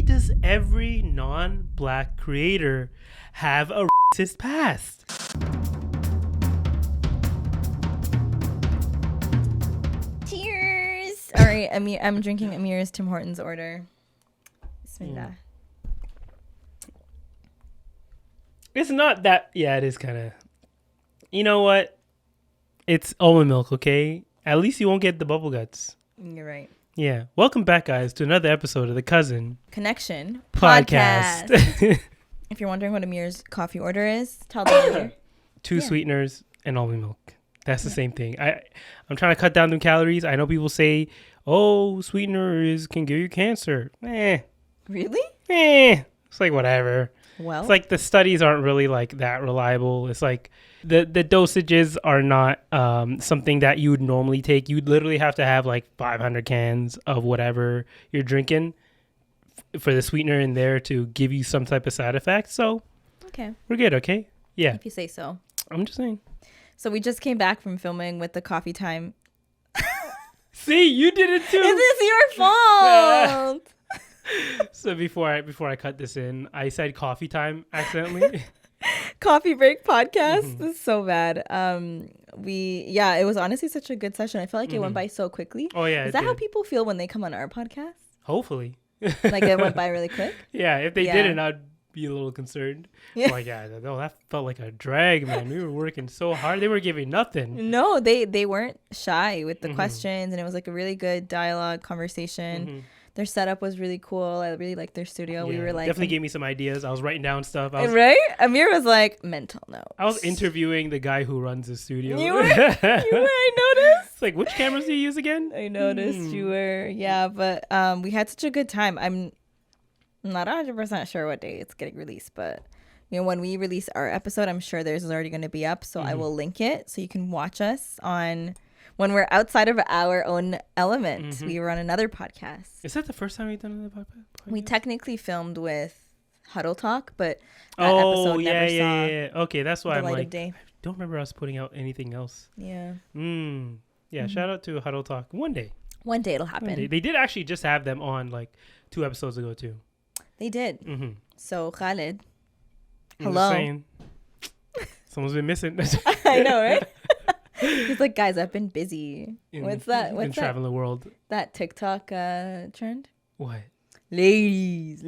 does every non-black creator have a racist past? Cheers! All right, I'm drinking Amir's Tim Hortons order. Bismillah. It's not that... Yeah, it is kind of... You know what? It's almond milk, okay? At least you won't get the bubble guts. You're right. Yeah. Welcome back, guys, to another episode of the Cousin Connection Podcast. If you're wondering what Amir's coffee order is, tell them. Two sweeteners and almond milk. That's the same thing. I'm trying to cut down the calories. I know people say, "Oh, sweeteners can give you cancer." Really? It's like whatever. Well, it's like the studies aren't really like that reliable. It's like the dosages are not something that you would normally take. You'd literally have to have like 500 cans of whatever you're drinking for the sweetener in there to give you some type of side effect. So okay, we're good. Okay, yeah. If you say so. I'm just saying. So we just came back from filming with the coffee time. See, you did it too. Is this your fault? So before I cut this in, I said coffee time accidentally. Coffee break podcast. This is so bad. It was honestly such a good session. I felt like it went by so quickly. Oh yeah. Is that how people feel when they come on our podcast? Hopefully. Like it went by really quick? Yeah, if they didn't, I'd be a little concerned. Yeah. Like, no, that felt like a drag, man. We were working so hard. They were giving nothing. No, they weren't shy with the questions, and it was like a really good dialogue conversation. Their setup was really cool. I really liked their studio. Yeah, we were like definitely gave me some ideas. I was writing down stuff. Right? Amir was like mental notes. I was interviewing the guy who runs the studio. You were? I noticed. It's like, which cameras do you use again? I noticed you were. Yeah, but we had such a good time. I'm not 100% sure what day it's getting released, but when we release our episode, I'm sure theirs is already going to be up. So I will link it so you can watch us on when we're outside of our own element. We were on another podcast. Is that the first time we've done another podcast? We technically filmed with Huddle Talk, but that episode never saw yeah. Okay, that's why I'm like, day. I don't remember us putting out anything else. Yeah. Yeah, shout out to Huddle Talk. One day It'll happen. They did actually just have them on like 2 episodes ago too. They did. So Khalid, I'm hello. just saying, someone's been missing. I know, right? He's like, guys, I've been busy. What's that? Traveling the world. That TikTok trend? What? Ladies.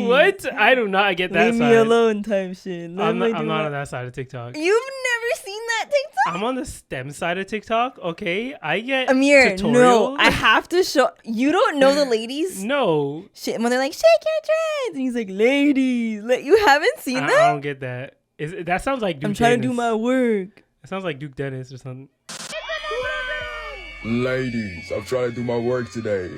What? I do not get that Leave side. me alone type shit. I'm not on that side of TikTok. You've never seen that TikTok? I'm on the STEM side of TikTok. Okay, I get Amir, tutorials. no, I have to show. You don't know the ladies? No. Shit, when they're like, shake your dreads, and he's like, ladies, like you haven't seen that? I don't get that. That sounds like Duke I'm trying Dennis. to do my work. It sounds like Duke Dennis or something. Ladies, I'm trying to do my work today.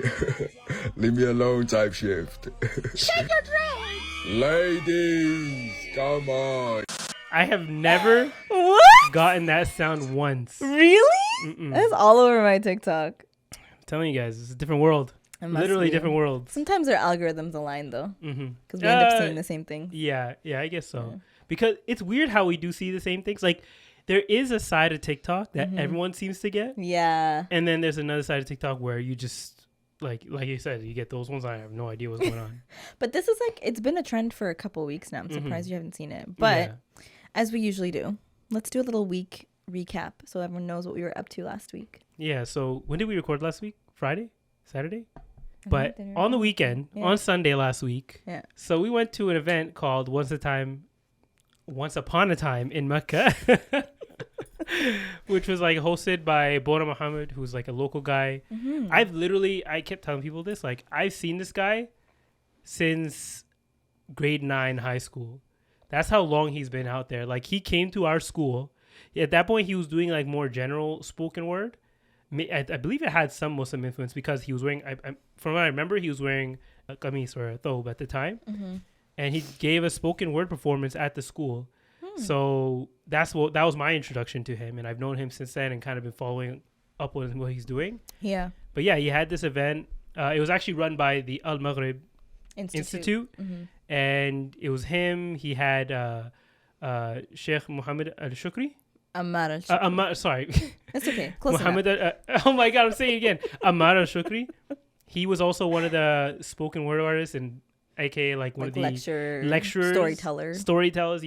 Leave me alone type shift. Shake your dreads. Ladies, come on. I have never gotten that sound once. Really? That's all over my TikTok. I'm telling you guys, it's a different world. Literally different world. Sometimes our algorithms align though, because we end up seeing the same thing. Yeah, I guess so. Yeah. Because it's weird how we do see the same things. Like, there is a side of TikTok that everyone seems to get. Yeah. And then there's another side of TikTok where you just, like you said, you get those ones. I have no idea what's going on. But this is like, it's been a trend for a couple weeks now. I'm surprised you haven't seen it. But as we usually do, let's do a little week recap so everyone knows what we were up to last week. Yeah. So when did we record last week? Friday? Saturday? But on the weekend, on Sunday last week. Yeah. So we went to an event called Once Upon a Time in Makkah, which was like hosted by Bona Muhammad, who's like a local guy. I kept telling people this, like, I've seen this guy since grade 9 high school. That's how long he's been out there. Like, he came to our school. At that point, he was doing like more general spoken word. I believe it had some Muslim influence because he was wearing, from what I remember, he was wearing a qamis or a thobe at the time. And he gave a spoken word performance at the school. So that was my introduction to him. And I've known him since then and kind of been following up on what he's doing. Yeah. But yeah, he had this event. It was actually run by the Al Maghrib Institute. And it was him. He had Sheikh Muhammad Al-Shukri. Sorry. That's okay. Close Muhammad. Oh my God, I'm saying it again. Ammar Al-Shukri. He was also one of the spoken word artists and aka like one Like of the lecturers, storytellers,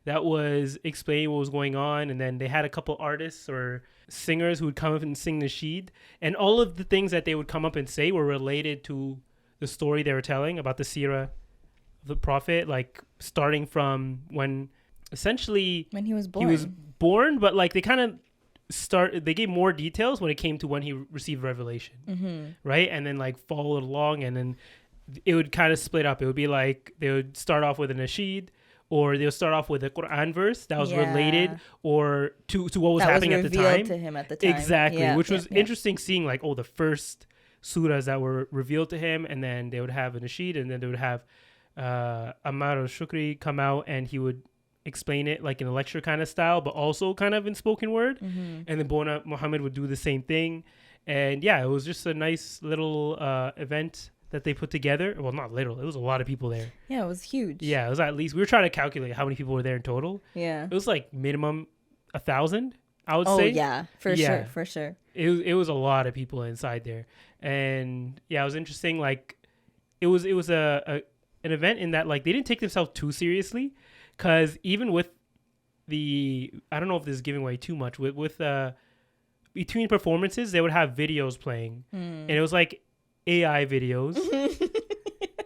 that was explaining what was going on. And then they had a couple artists or singers who would come up and sing nasheed, and all of the things that they would come up and say were related to the story they were telling about the Seerah of the Prophet, like starting from when essentially when he was born, but like they kind of they gave more details when it came to when he received revelation, right? And then like followed along, and then it would kind of split up. It would be like they would start off with a nasheed, or they'll start off with a Quran verse that was related or to what was happening at the time. To him at the time. Exactly, which was interesting seeing like the first surahs that were revealed to him, and then they would have a nasheed, and then they would have Ammar al-Shukri come out, and he would explain it like in a lecture kind of style, but also kind of in spoken word. And then Bona Muhammad would do the same thing. And yeah, it was just a nice little event that they put together. Well, not little, it was a lot of people there. Yeah, it was huge. Yeah, it was at least, we were trying to calculate how many people were there in total. Yeah, it was like minimum 1,000, I would say. Oh yeah, for sure. It was a lot of people inside there. And yeah, it was interesting. Like it was an event in that like they didn't take themselves too seriously. Because even with I don't know if this is giving away too much, with between performances, they would have videos playing. And it was like AI videos.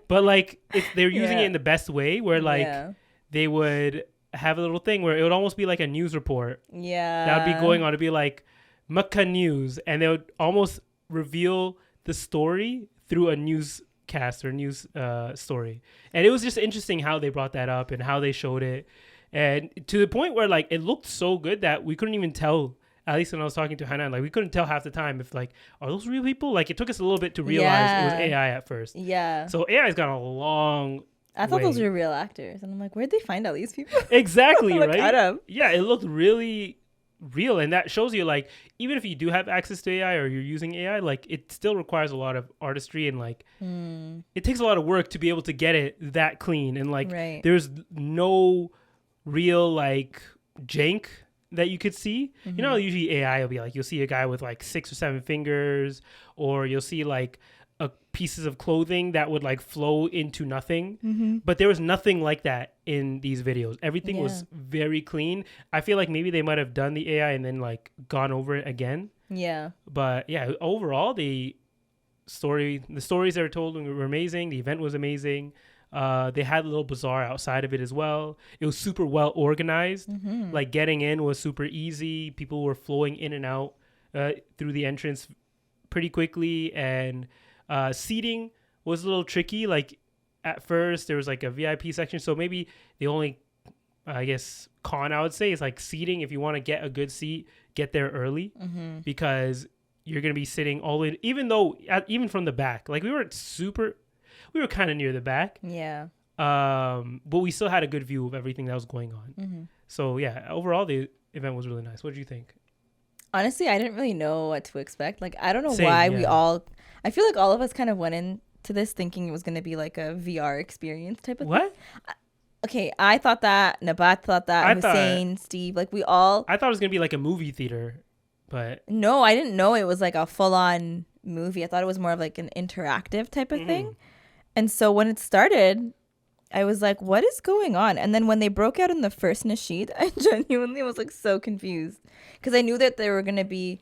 But like if they're using it in the best way, where like they would have a little thing where it would almost be like a news report. Yeah. That would be going on. It'd be like Makkah news. And they would almost reveal the story through a newscast or news story. And it was just interesting how they brought that up and how they showed it, and to the point where like it looked so good that we couldn't even tell, at least when I was talking to Hanan, like we couldn't tell half the time if like, are those real people? Like it took us a little bit to realize it was AI at first. So AI's got a long I thought those were real actors, and I'm like, where'd they find all these people? Exactly. Right. Yeah, it looked really real, and that shows you like even if you do have access to AI or you're using AI, like it still requires a lot of artistry, and like it takes a lot of work to be able to get it that clean, and like there's no real like jank that you could see. You know, usually AI will be like, you'll see a guy with like 6 or 7 fingers, or you'll see like pieces of clothing that would like flow into nothing. But there was nothing like that in these videos. Everything was very clean. I feel like maybe they might have done the AI and then like gone over it again. But yeah, overall the stories that were told were amazing. The event was amazing. They had a little bazaar outside of it as well. It was super well organized. Like getting in was super easy. People were flowing in and out through the entrance pretty quickly, and seating was a little tricky. Like at first there was like a VIP section, so maybe the only I guess con I would say is like seating. If you want to get a good seat, get there early, because you're gonna be sitting all in. Even from the back, like we were kind of near the back, but we still had a good view of everything that was going on. So yeah, overall the event was really nice. What did you think? Honestly, I didn't really know what to expect. Like I don't know why I feel like all of us kind of went into this thinking it was going to be like a VR experience type of thing. Okay, I thought that. Nabat thought that. Hussein, Steve, like we all. I thought it was going to be like a movie theater, but. No, I didn't know it was like a full-on movie. I thought it was more of like an interactive type of thing. And so when it started, I was like, what is going on? And then when they broke out in the first nasheed, I genuinely was like so confused. Because I knew that there were going to be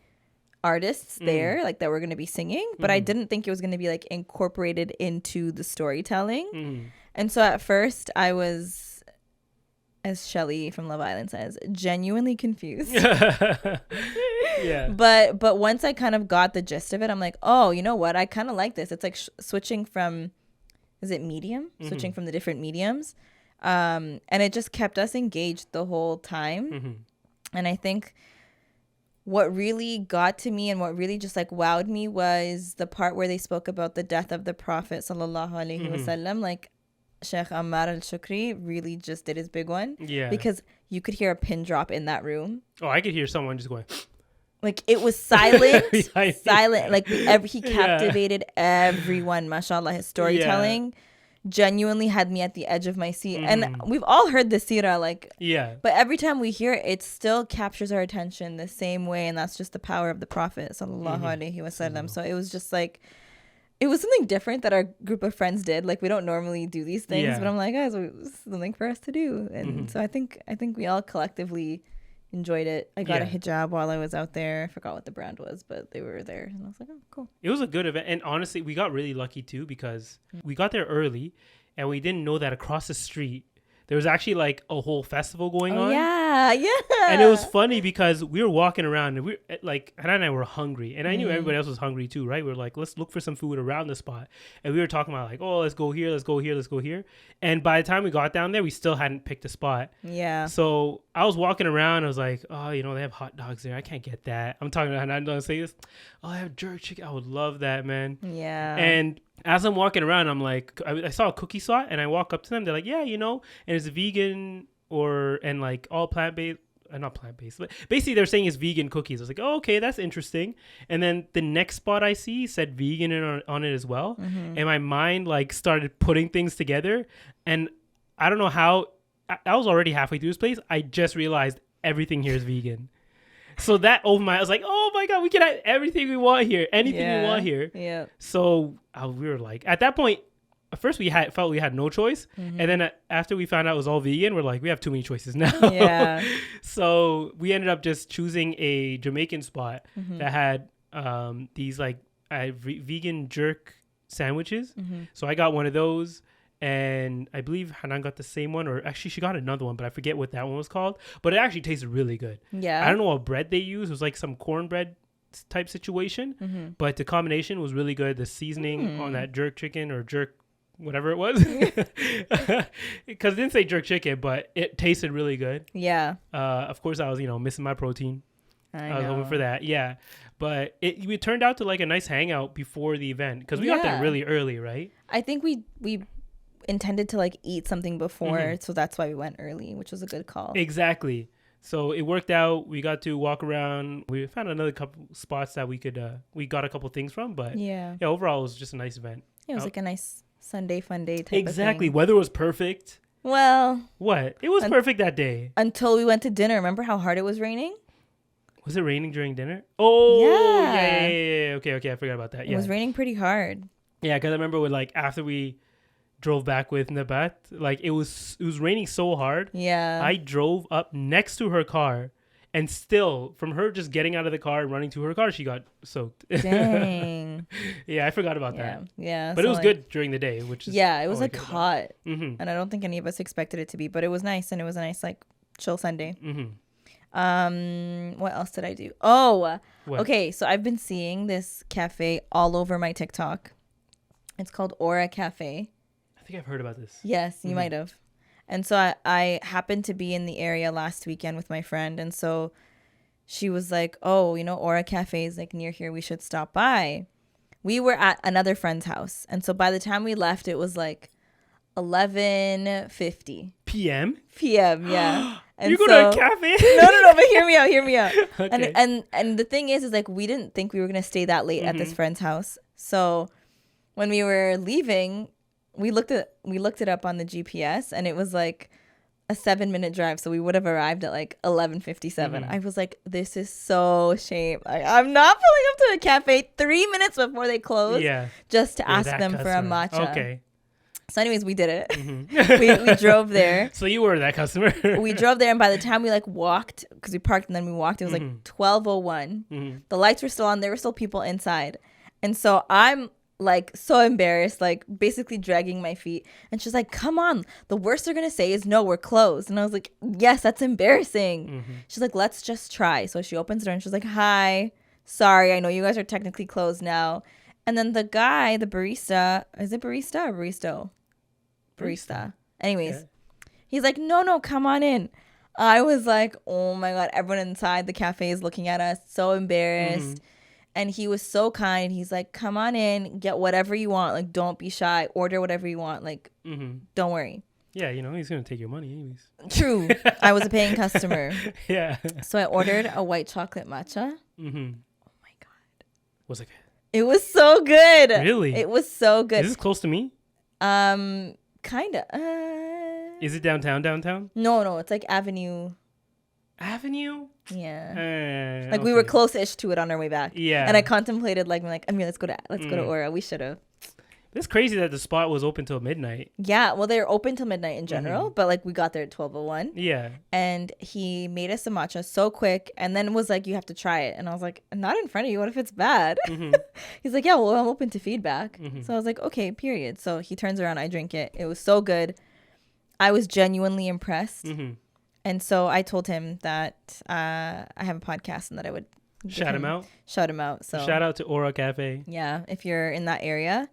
artists there, like that were going to be singing, but I didn't think it was going to be like incorporated into the storytelling. And so at first I was, as Shelly from Love Island says, genuinely confused. But once I kind of got the gist of it, I'm like, oh, you know what? I kind of like this. It's like switching from, is it medium? Switching from the different mediums. And it just kept us engaged the whole time. And I think what really got to me and what really just like wowed me was the part where they spoke about the death of the Prophet sallallahu alaihi wasallam. Like Sheikh Ammar al-Shukri really just did his big one. Because you could hear a pin drop in that room. Oh, I could hear someone just going. Like it was silent, silent. Like he captivated everyone. Mashallah, his storytelling genuinely had me at the edge of my seat. And we've all heard the Seerah, like, but every time we hear it, it still captures our attention the same way, and that's just the power of the Prophet sallallahu alaihi wasallam. So it was just like it was something different that our group of friends did. Like we don't normally do these things, Yeah. but I'm like, guys, it was something for us to do. And so I think we all collectively enjoyed it. I got a hijab while I was out there. I forgot what the brand was, but they were there, and I was like, oh, cool. It was a good event, and honestly, we got really lucky too because we got there early, and we didn't know that across the street there was actually like a whole festival going on. Yeah. And it was funny because we were walking around and we were like, Hannah and I were hungry, and I knew everybody else was hungry too, right? We were like, let's look for some food around the spot, and we were talking about like, oh, let's go here, let's go here, let's go here. And by the time we got down there, we still hadn't picked a spot. Yeah. So I was walking around. I was like, oh, you know, they have hot dogs there. I can't get that. I'm talking to Hannah. I'm going to say this. Oh, I have jerk chicken. I would love that, man. Yeah. And as I'm walking around, I'm like, I saw a cookie spot, and I walk up to them. They're like, yeah, you know, and it's vegan and like all plant-based. Not plant-based, but basically they're saying it's vegan cookies. I was like, oh, okay, that's interesting. And then the next spot I see said vegan on it as well. And my mind like started putting things together. And I don't know how, I was already halfway through this place. I just realized everything here is vegan. So that opened my, I was like, oh my God, we can have everything we want here. Anything we want here. Yeah. So we were like, at that point, at first felt we had no choice. And then after we found out it was all vegan, we're like, we have too many choices now. Yeah. So we ended up just choosing a Jamaican spot that had these like vegan jerk sandwiches. So I got one of those. And I believe Hanan got the same one, or actually she got another one, but I forget what that one was called. But it actually tasted really good. Yeah. I don't know what bread they used. It was like some cornbread type situation. But the combination was really good. The seasoning on that jerk chicken or jerk whatever it was. Because it didn't say jerk chicken, but it tasted really good. Yeah. Of course, I was, missing my protein. I was hoping for that. Yeah. But it turned out to like a nice hangout before the event because we got there really early, right? I think we intended to like eat something before, so that's why we went early, which was a good call. Exactly. So it worked out. We got to walk around. We found another couple spots that we could we got a couple things from, but yeah, overall it was just a nice event. Yeah, it was like a nice Sunday fun day type exactly of thing. Weather was perfect. Well, what? It was perfect that day until we went to dinner. Remember how hard it was raining? Was it raining during dinner? Oh yeah. Okay, I forgot about that. Yeah, it was raining pretty hard. Yeah, because I remember when like after we drove back with Nabat, like it was raining so hard. Yeah, I drove up next to her car, and still from her just getting out of the car and running to her car, she got soaked. Dang. Yeah, I forgot about that. Yeah, but so it was good during the day, which is it was like hot, and I don't think any of us expected it to be, but it was nice, and it was a nice like chill Sunday. What else did I do? Okay, so I've been seeing this cafe all over my TikTok. It's called Aura Cafe. I think I've heard about this. Yes, you might have. And so I happened to be in the area last weekend with my friend, and so she was like, oh, Aura Cafe is like near here, we should stop by. We were at another friend's house, and so by the time we left, it was like 11:50 p.m. Yeah. And you go to a cafe? No, but hear me out. Okay. And the thing is like we didn't think we were gonna stay that late at this friend's house. So when we were leaving, we looked it up on the GPS, and it was like a 7-minute drive, so we would have arrived at like 11:57. I was like, this is so shame. Like, I'm not pulling up to a cafe 3 minutes before they close, just to ask them for a matcha. Okay. So anyways, we did it. We drove there. So you were that customer. We drove there, and by the time we like walked, because we parked and then we walked, it was like 12:01. The lights were still on. There were still people inside. And so I'm like so embarrassed, like basically dragging my feet. And she's like, come on. The worst they're going to say is, no, we're closed. And I was like, yes, that's embarrassing. She's like, let's just try. So she opens the door and she's like, hi, sorry, I know you guys are technically closed now. And then the guy, the barista, is it barista or baristo? Barista. Anyways, he's like, no, come on in. I was like, oh my God, everyone inside the cafe is looking at us, so embarrassed. And he was so kind. He's like, come on in, get whatever you want. Like, don't be shy. Order whatever you want. Like, don't worry. Yeah, he's going to take your money anyways. True. I was a paying customer. Yeah. So I ordered a white chocolate matcha. Oh my God. Was it good? It was so good. Really? It was so good. Is this close to me? Kinda. Is it downtown? No, it's like Avenue. Avenue? Yeah. Like we were close-ish to it on our way back. Yeah. And I contemplated like, Amir, let's go to Aura. We should have. It's crazy that the spot was open till midnight. Yeah, well, they're open till midnight in general, but like we got there at 12:01. Yeah. And he made us a matcha so quick, and then was like, "You have to try it." And I was like, "Not in front of you. What if it's bad?" He's like, "Yeah, well, I'm open to feedback." So I was like, "Okay, period." So he turns around, I drink it. It was so good. I was genuinely impressed, and so I told him that I have a podcast and that I would Shout him out. So shout out to Aura Cafe. Yeah, if you're in that area,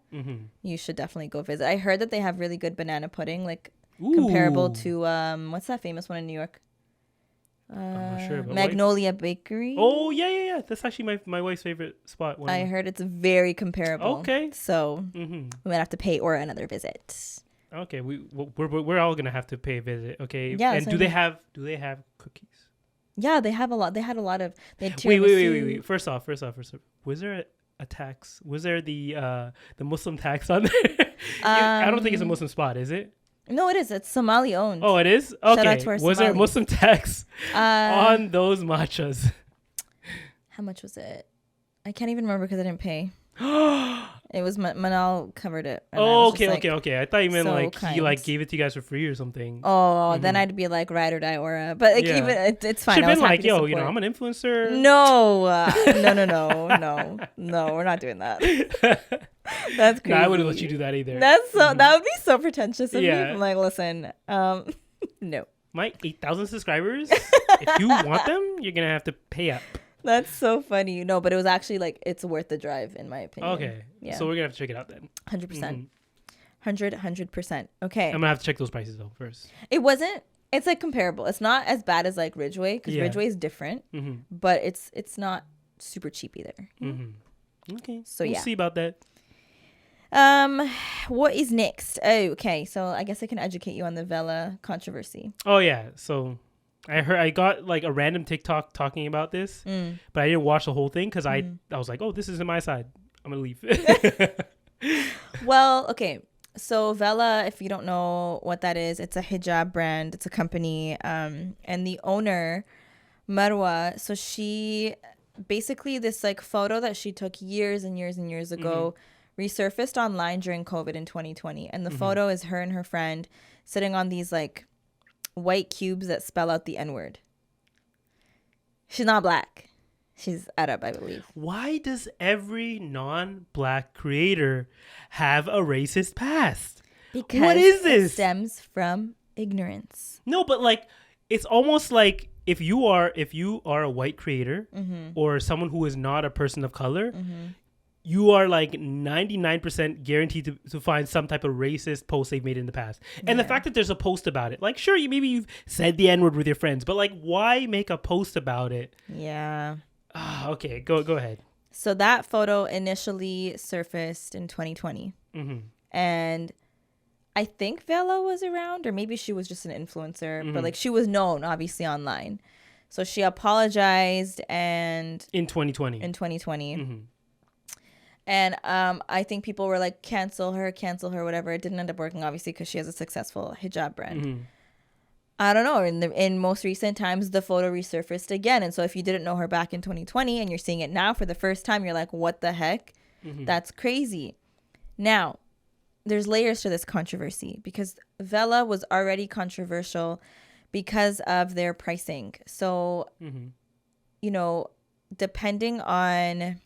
you should definitely go visit. I heard that they have really good banana pudding, like comparable to what's that famous one in New York? I'm not sure. But Magnolia Bakery. Oh yeah. That's actually my wife's favorite spot. I heard it's very comparable. Okay. So we might have to pay Aura another visit. Okay, we're all gonna have to pay a visit. Okay. Yeah. And do they have cookies? Yeah, they have a lot. They had a lot of. Wait. First off. Was there a tax? Was there the Muslim tax on there? I don't think it's a Muslim spot, is it? No, it is. It's Somali owned. Oh, it is? Okay. Shout out to our was there a Somalis. Muslim tax on those matchas? How much was it? I can't even remember because I didn't pay. It was Manal covered it. Oh, okay. I thought you meant so like kind. he like gave it to you guys for free or something. Oh, then I'd be like ride or die Aura, but like even it's fine. Should I have was been like, happy to yo, support. I'm an influencer. No, no, we're not doing that. That's crazy. No, I wouldn't let you do that either. That's so that would be so pretentious of me. Yeah. I'm like, listen, no. My 8,000 subscribers, if you want them, you're gonna have to pay up. That's so funny. No, but it was actually like it's worth the drive in my opinion. Okay. Yeah. So we're gonna have to check it out then. 100%. 100%. Okay. I'm gonna have to check those prices though first. It wasn't. It's like comparable. It's not as bad as like Ridgeway because Ridgeway is different, but it's not super cheap either. Okay. So we'll see about that. What is next? Oh, okay. So I guess I can educate you on the Vela controversy. Oh yeah. So I got like a random TikTok talking about this, but I didn't watch the whole thing because I was like, oh, this isn't my side. I'm gonna leave. Well, okay. So Vela, if you don't know what that is, it's a hijab brand. It's a company. And the owner, Marwa, so she basically this like photo that she took years and years and years ago resurfaced online during COVID in 2020. And the photo is her and her friend sitting on these like white cubes that spell out the N-word. She's not black. She's Arab, I believe. Why does every non-black creator have a racist past? Because what is this? It stems from ignorance. No, but like it's almost like if you are a white creator or someone who is not a person of color, you are like 99% guaranteed to find some type of racist post they've made in the past. And the fact that there's a post about it, like sure, maybe you've said the N-word with your friends, but like why make a post about it? Yeah. Okay, go ahead. So that photo initially surfaced in 2020. And I think Vela was around, or maybe she was just an influencer, but like she was known obviously online. So she apologized and in 2020. And I think people were like, cancel her, whatever. It didn't end up working, obviously, because she has a successful hijab brand. I don't know. In most recent times, the photo resurfaced again. And so if you didn't know her back in 2020 and you're seeing it now for the first time, you're like, what the heck? That's crazy. Now, there's layers to this controversy because Vela was already controversial because of their pricing. So, you know, depending on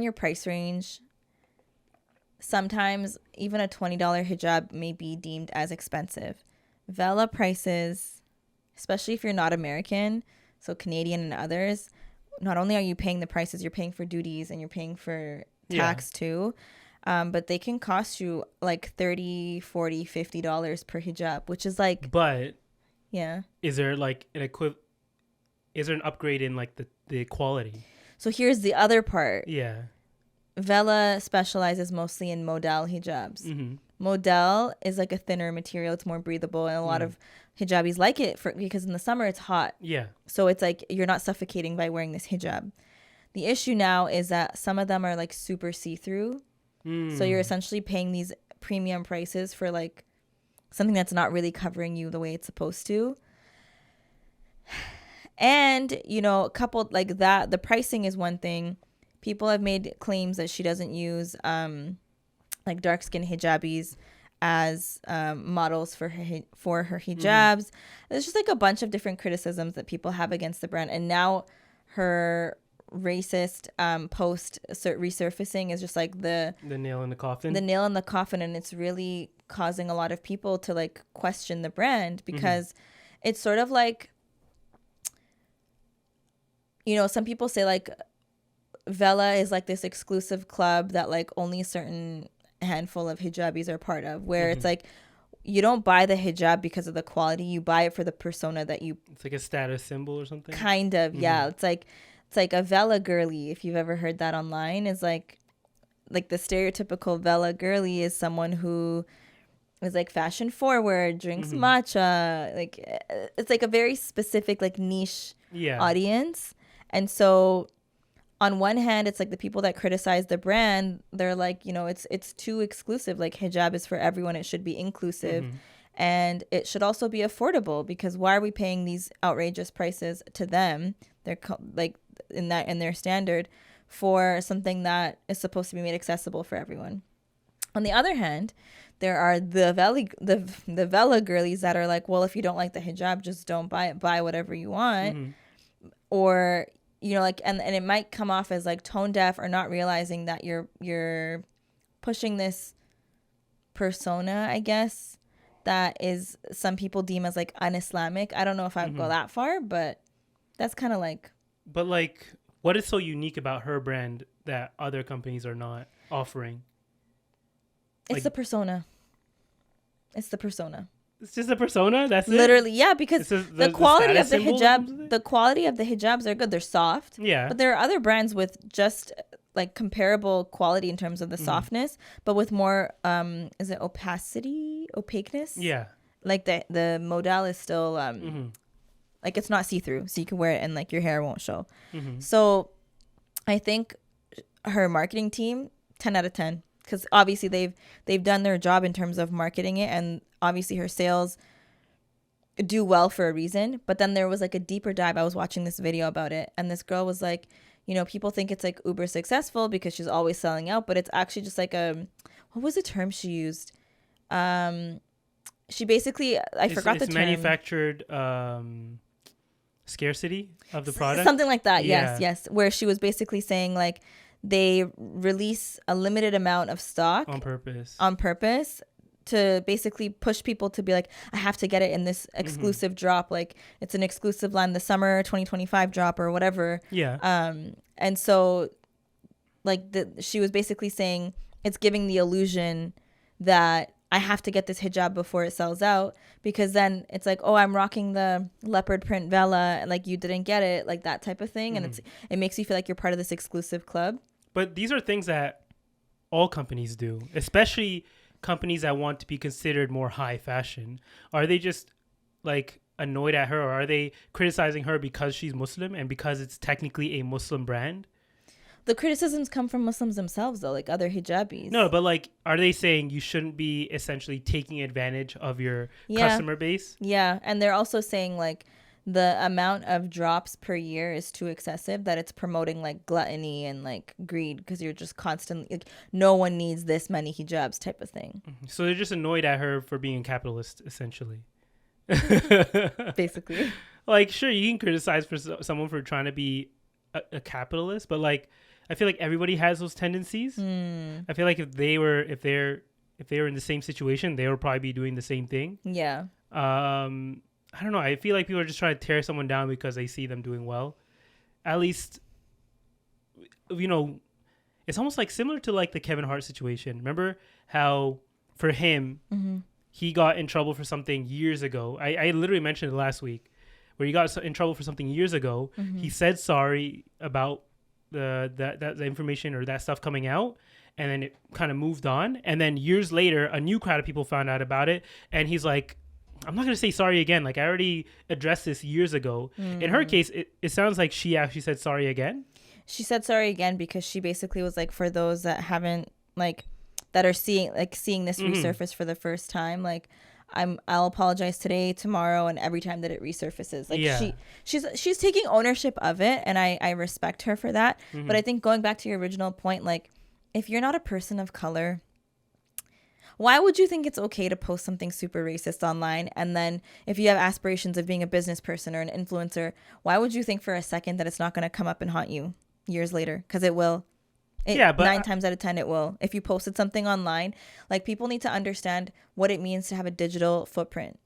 your price range, sometimes even a $20 hijab may be deemed as expensive. Vela prices, especially if you're not American, so Canadian and others, not only are you paying the prices, you're paying for duties and you're paying for tax too. But they can cost you like $30, $40, $50 per hijab, which is like... But... Yeah. Is there like is there an upgrade in like the quality? So here's the other part. Yeah. Vela specializes mostly in modal hijabs. Modal is like a thinner material. It's more breathable. And a lot of hijabis like it because in the summer it's hot. Yeah. So it's like you're not suffocating by wearing this hijab. The issue now is that some of them are like super see-through. So you're essentially paying these premium prices for like something that's not really covering you the way it's supposed to. And, you know, coupled like that, the pricing is one thing. people have made claims that she doesn't use like dark skinned hijabis as models for her hijabs. There's just like a bunch of different criticisms that people have against the brand, and now her racist post resurfacing is just like the nail in the coffin. And it's really causing a lot of people to like question the brand, because it's sort of like, you know, some people say like Vela is like this exclusive club that like only a certain handful of hijabis are part of, where it's like you don't buy the hijab because of the quality, you buy it for the persona that you, it's like a status symbol or something, kind of. Yeah, it's like a Vela girly, if you've ever heard that online, is like the stereotypical Vela girly is someone who is like fashion forward, drinks matcha, like it's like a very specific like niche audience. And so on one hand, it's like the people that criticize the brand, they're like, you know, it's too exclusive. Like hijab is for everyone. It should be inclusive. And it should also be affordable, because why are we paying these outrageous prices to them? They're like in their standard for something that is supposed to be made accessible for everyone. On the other hand, there are the Vela girlies that are like, well, if you don't like the hijab, just don't buy it. Buy whatever you want. Or, you know, like, and it might come off as like tone deaf, or not realizing that you're pushing this persona, I guess, that is some people deem as like un-Islamic. I don't know if I'd go that far, but that's kind of like. But like, what is so unique about her brand that other companies are not offering? It's like, the persona. It's the persona. It's just a persona. That's literally, yeah. Because the quality of the hijab, the quality of the hijabs are good. They're soft. Yeah. But there are other brands with just like comparable quality in terms of the softness, but with more, is it opaqueness? Yeah. Like the modal is still like it's not see through, so you can wear it and like your hair won't show. So I think her marketing team, 10 out of 10. Because obviously they've done their job in terms of marketing it, and obviously her sales do well for a reason. But then there was like a deeper dive. I was watching this video about it, and this girl was like, you know, people think it's like uber successful because she's always selling out, but it's actually just like what was the term she used? She basically, I forgot the term. It's manufactured scarcity of the product, something like that. Yeah. Yes, where she was basically saying like, they release a limited amount of stock on purpose to basically push people to be like, I have to get it in this exclusive drop. Like it's an exclusive line, the summer 2025 drop or whatever. Yeah. And so like she was basically saying it's giving the illusion that I have to get this hijab before it sells out, because then it's like, oh, I'm rocking the leopard print Vela, like you didn't get it, like that type of thing. And it makes you feel like you're part of this exclusive club. But these are things that all companies do, especially companies that want to be considered more high fashion. Are they just like annoyed at her, or are they criticizing her because she's Muslim and because it's technically a Muslim brand? The criticisms come from Muslims themselves, though, like other hijabis. No, but like, are they saying you shouldn't be essentially taking advantage of your customer base? Yeah, and they're also saying like the amount of drops per year is too excessive, that it's promoting like gluttony and like greed, because you're just constantly like, no one needs this many hijabs type of thing. So they're just annoyed at her for being a capitalist, essentially. Basically. Like, sure, you can criticize for someone for trying to be a capitalist, but like, I feel like everybody has those tendencies. I feel like if they're in the same situation, they would probably be doing the same thing. Yeah. I don't know. I feel like people are just trying to tear someone down because they see them doing well. At least, you know, it's almost like similar to like the Kevin Hart situation. Remember how for him, he got in trouble for something years ago. I literally mentioned it last week, where he got in trouble for something years ago. He said sorry about the information or that stuff coming out, and then it kind of moved on. And then years later, a new crowd of people found out about it, and he's like, I'm not going to say sorry again. Like, I already addressed this years ago. In her case, it sounds like she actually said sorry again. She said sorry again because she basically was like, for those that haven't, like, that are seeing this resurface for the first time, like, I'll apologize today, tomorrow, and every time that it resurfaces. Like she's taking ownership of it, and I respect her for that. But I think going back to your original point, like if you're not a person of color, why would you think it's okay to post something super racist online? And then if you have aspirations of being a business person or an influencer, why would you think for a second that it's not going to come up and haunt you years later? Because it will. But 9 times out of 10 it will. If you posted something online, like people need to understand what it means to have a digital footprint.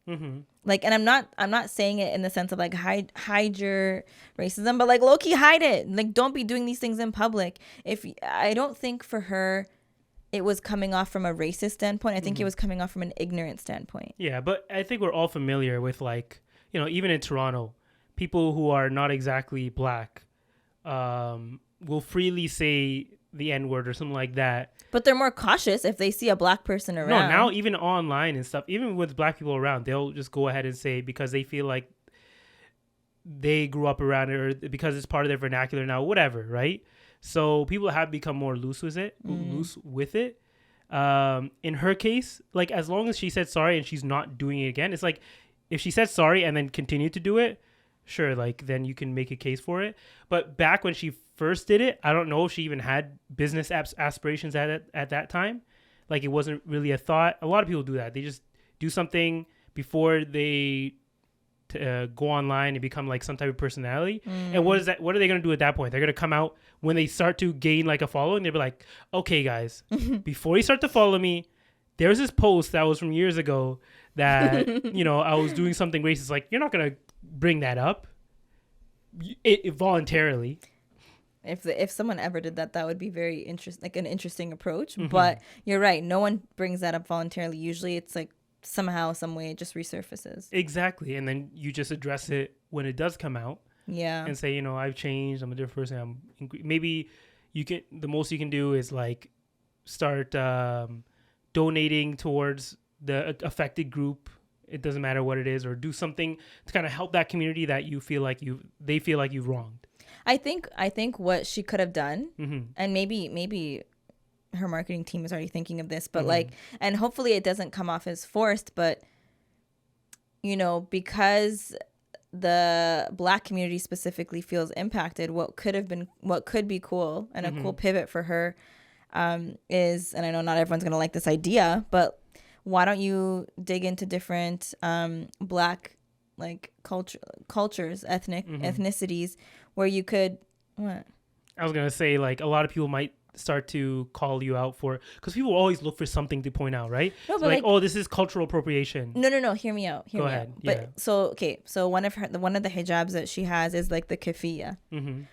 Like, and I'm not saying it in the sense of like hide your racism, but like low key hide it. Like, don't be doing these things in public. I don't think for her it was coming off from a racist standpoint. I think it was coming off from an ignorant standpoint. Yeah, but I think we're all familiar with, like, you know, even in Toronto, people who are not exactly black will freely say the N-word or something like that. But they're more cautious if they see a black person around. No, now even online and stuff, even with black people around, they'll just go ahead and say, because they feel like they grew up around it, or because it's part of their vernacular now, whatever, right? So people have become more loose with it. In her case, like, as long as she said sorry and she's not doing it again, it's like if she said sorry and then continued to do it, sure, like then you can make a case for it. But back when she first did it, I don't know if she even had business aspirations at that time. Like, it wasn't really a thought. A lot of people do that. They just do something before they go online and become like some type of personality. And what are they going to do at that point? They're going to come out when they start to gain like a following. They'll be like, okay guys, before you start to follow me, there's this post that was from years ago that you know, I was doing something racist. Like, you're not going to bring that up it voluntarily. If someone ever did that, that would be very interesting, like an interesting approach. But you're right, no one brings that up voluntarily. Usually it's like somehow, some way, it just resurfaces. Exactly. And then you just address it when it does come out. Yeah. And say, you know, I've changed. I'm a different person. Maybe the most you can do is like start donating towards the affected group. It doesn't matter what it is, or do something to kind of help that community that they feel like you've wronged. I think what she could have done, and maybe her marketing team is already thinking of this, but like, and hopefully it doesn't come off as forced, but you know, because the black community specifically feels impacted, what could be cool and a cool pivot for her is, and I know not everyone's gonna like this idea, but why don't you dig into different black like cultures, ethnicities, where you could what? I was gonna say, like, a lot of people might start to call you out for, because people always look for something to point out, right? No, but like, oh, this is cultural appropriation. No, hear me out. Go ahead. But yeah. So one of the hijabs that she has is like the keffiyeh.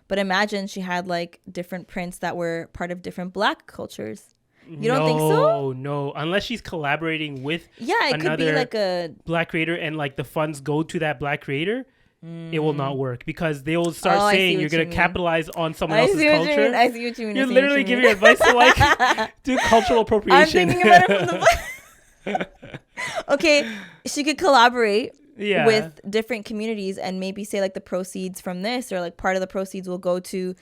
But imagine she had like different prints that were part of different black cultures. You don't think so? No, unless she's collaborating with it could be like a black creator, and like the funds go to that black creator. It will not work, because they will start saying you're going to capitalize on someone else's culture. I see what you mean. You're literally giving advice to like do cultural appropriation. I'm thinking about it from the okay, she could collaborate with different communities and maybe say like the proceeds from this, or like part of the proceeds will go to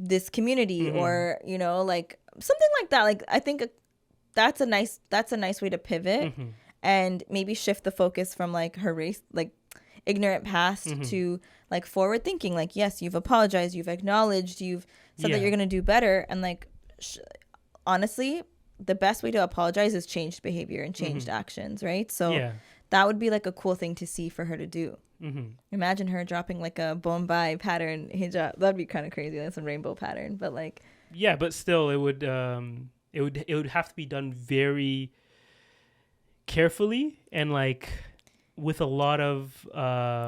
this community, or you know, like something like that. Like, I think that's a nice way to pivot and maybe shift the focus from like her race, like ignorant past, to like forward thinking. Like, yes, you've apologized, you've acknowledged, you've said that you're gonna do better, and like honestly, the best way to apologize is changed behavior and changed actions, right? So that would be like a cool thing to see for her to do. Imagine her dropping like a Bombay pattern hijab. That'd be kind of crazy. That's a rainbow pattern, but like, yeah, but still, it would have to be done very carefully and like with a lot of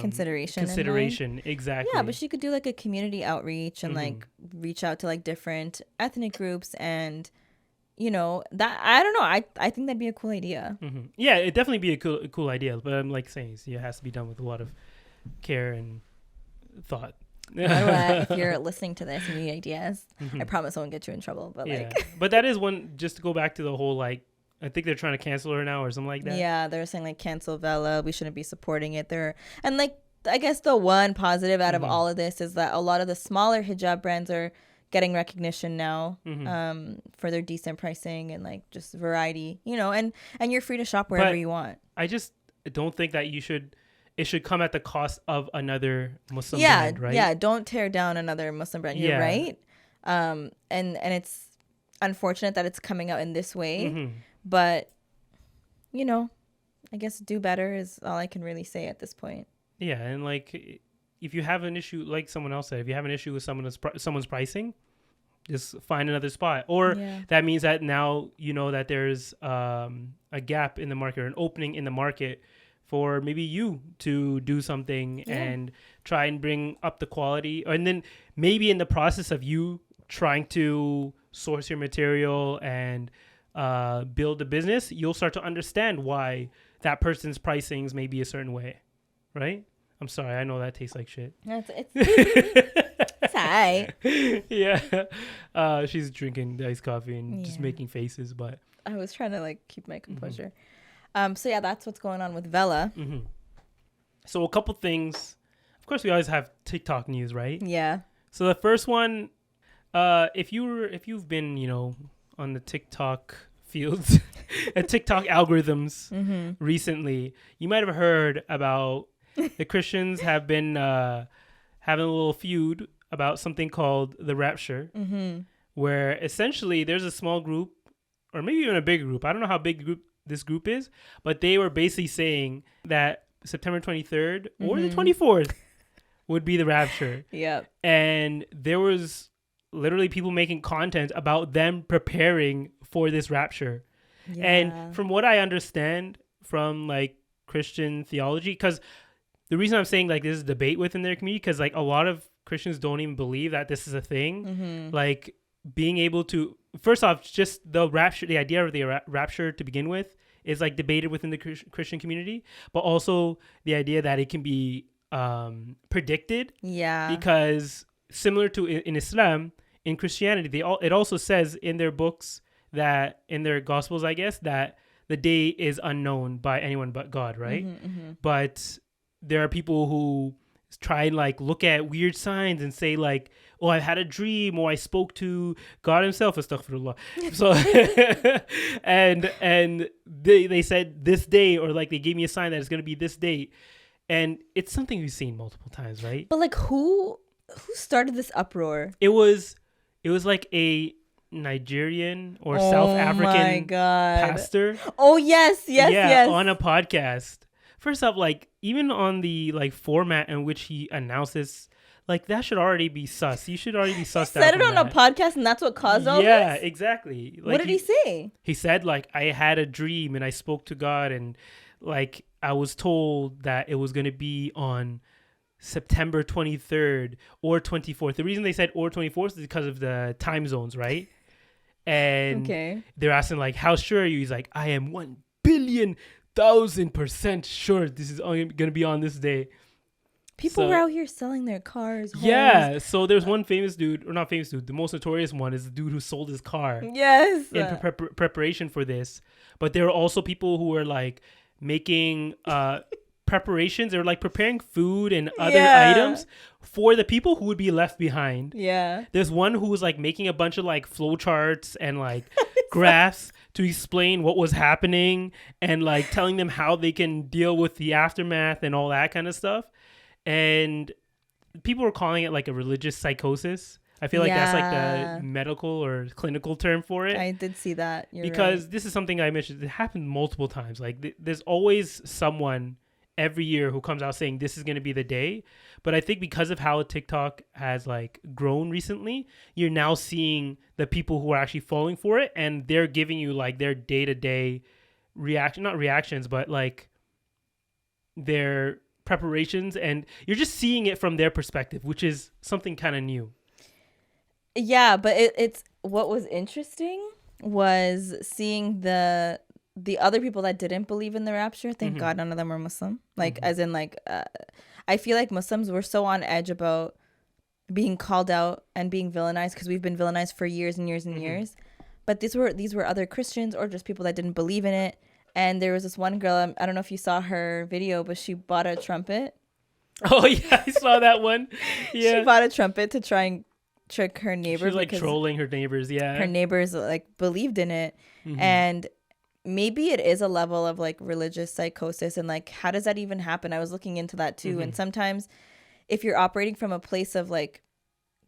consideration. Exactly. Yeah, but she could do like a community outreach and like reach out to like different ethnic groups, and you know, that, I don't know, I think that'd be a cool idea. Yeah, it'd definitely be a cool idea, but I'm like saying, it has to be done with a lot of care and thought. If you're listening to this and you need ideas, I promise I won't get you in trouble, but but that is one, just to go back to the whole, like, I think they're trying to cancel her now or something like that. Yeah, they're saying like cancel Vela, we shouldn't be supporting it there. And like, I guess the one positive out of all of this is that a lot of the smaller hijab brands are getting recognition now for their decent pricing and like just variety, you know, and you're free to shop wherever you want. don't think that it should come at the cost of another Muslim Yeah, brand, right? yeah. Don't tear down another Muslim brand. You're Yeah. right. And it's unfortunate that it's coming out in this way, Mm-hmm. but you know, I guess do better is all I can really say at this point. Yeah, and like if you have an issue, like someone else said, if you have an issue with someone's pricing, just find another spot. Or that means that now you know that there's a gap in the market or an opening in the market for maybe you to do something and try and bring up the quality. And then maybe in the process of you trying to source your material and build a business, you'll start to understand why that person's pricings may be a certain way, right? I'm sorry, I know that tastes like shit. It's alright. Yeah. She's drinking iced coffee and just making faces, but I was trying to like keep my composure. So yeah, that's what's going on with Vela. So a couple things. Of course, we always have TikTok news, right? Yeah. So the first one, if you've been, you know, on the TikTok fields and TikTok algorithms recently, you might have heard about the Christians have been having a little feud about something called the Rapture, where essentially there's a small group, or maybe even a big group. I don't know how big this group is, but they were basically saying that September 23rd or the 24th would be the Rapture. Yep. And there was literally people making content about them preparing for this Rapture. Yeah. And from what I understand from like Christian theology, because the reason I'm saying like this is debate within their community, because like a lot of Christians don't even believe that this is a thing. Like being able to, first off, just the Rapture, the idea of the Rapture to begin with is like debated within the Christian community, but also the idea that it can be predicted. Yeah. Because similar to in Islam, in Christianity, it also says in their books that, in their gospels, I guess, that the day is unknown by anyone but God, right? But there are people who try and like look at weird signs and say like, oh, I had a dream, or I spoke to God himself, astaghfirullah. So and they said this day, or like they gave me a sign that it's going to be this date. And it's something we've seen multiple times, right? But like who started this uproar? It was like a Nigerian or South African pastor. Oh yes, on a podcast. First up, like even on the like format in which he announces, like that should already be sus. You should already be sussed out. Said it on a podcast, and that's what caused all this? Yeah, exactly. Like, what did he say? He said like, I had a dream and I spoke to God, and like I was told that it was going to be on September 23rd or 24th. The reason they said or 24th is because of the time zones, right? And they're asking like, how sure are you? He's like, I am 1,000,000% sure this is only going to be on this day. People were out here selling their cars. Homes. Yeah. So there's one famous dude, or not famous dude, the most notorious one is the dude who sold his car. Yes. In preparation for this. But there are also people who were like making preparations. They were like preparing food and other items for the people who would be left behind. Yeah. There's one who was like making a bunch of like flowcharts and like graphs to explain what was happening and like telling them how they can deal with the aftermath and all that kind of stuff. And people were calling it like a religious psychosis. I feel like that's like the medical or clinical term for it. I did see that. Because this is something I mentioned. It happened multiple times. Like there's always someone every year who comes out saying this is going to be the day. But I think because of how TikTok has like grown recently, you're now seeing the people who are actually falling for it, and they're giving you like their day-to-day not reactions, but like their preparations, and you're just seeing it from their perspective, which is something kind of new. Yeah, but it's what was interesting was seeing the other people that didn't believe in the rapture. Thank God none of them were Muslim. Like as in like I feel like Muslims were so on edge about being called out and being villainized, because we've been villainized for years and years and years. But these were other Christians or just people that didn't believe in it. And there was this one girl, I don't know if you saw her video, but she bought a trumpet. Oh, yeah, I saw that one. Yeah. She bought a trumpet to try and trick her neighbor. She was like trolling her neighbors, yeah. Her neighbors like believed in it. And maybe it is a level of like religious psychosis, and like how does that even happen? I was looking into that too. And sometimes if you're operating from a place of like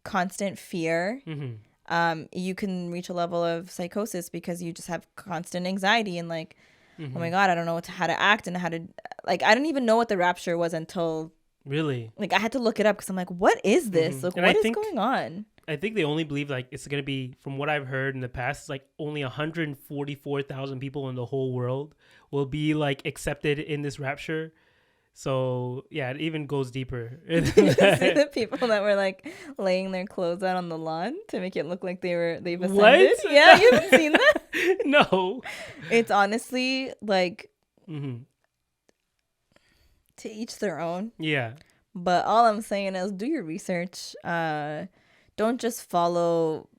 constant fear, you can reach a level of psychosis because you just have constant anxiety and like, oh my God, I don't know how to act and how to, like, I didn't even know what the rapture was until really, like, I had to look it up because I'm like, what is this? Like, what is going on? I think they only believe like it's going to be, from what I've heard in the past, it's like only 144,000 people in the whole world will be like accepted in this rapture. So yeah, it even goes deeper. See the people that were like laying their clothes out on the lawn to make it look like they've ascended. What? Yeah, you haven't seen that? No. It's honestly like to each their own. Yeah. But all I'm saying is do your research. Don't just follow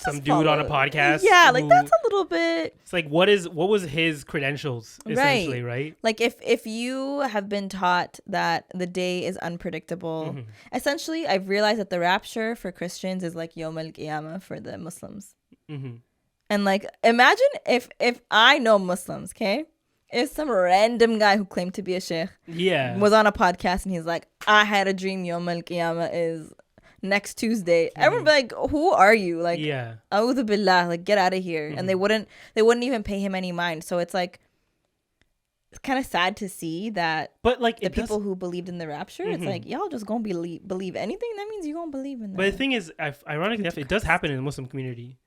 some dude on a podcast. Yeah, like that's a little bit. It's like what was his credentials essentially, right? Like if you have been taught that the day is unpredictable, essentially I've realized that the rapture for Christians is like Yom al-Qiyamah for the Muslims. And like imagine if I know Muslims, okay? If some random guy who claimed to be a sheikh was on a podcast and he's like, I had a dream Yom al-Qiyamah is next Tuesday. Everyone be like, who are you? Like, A'udhu billah, like get out of here. And they wouldn't even pay him any mind. So it's like, it's kind of sad to see that. But like the people who believed in the rapture, it's like y'all just gonna believe anything. That means you gonna believe in that. But the thing is, ironically enough, it does happen in the Muslim community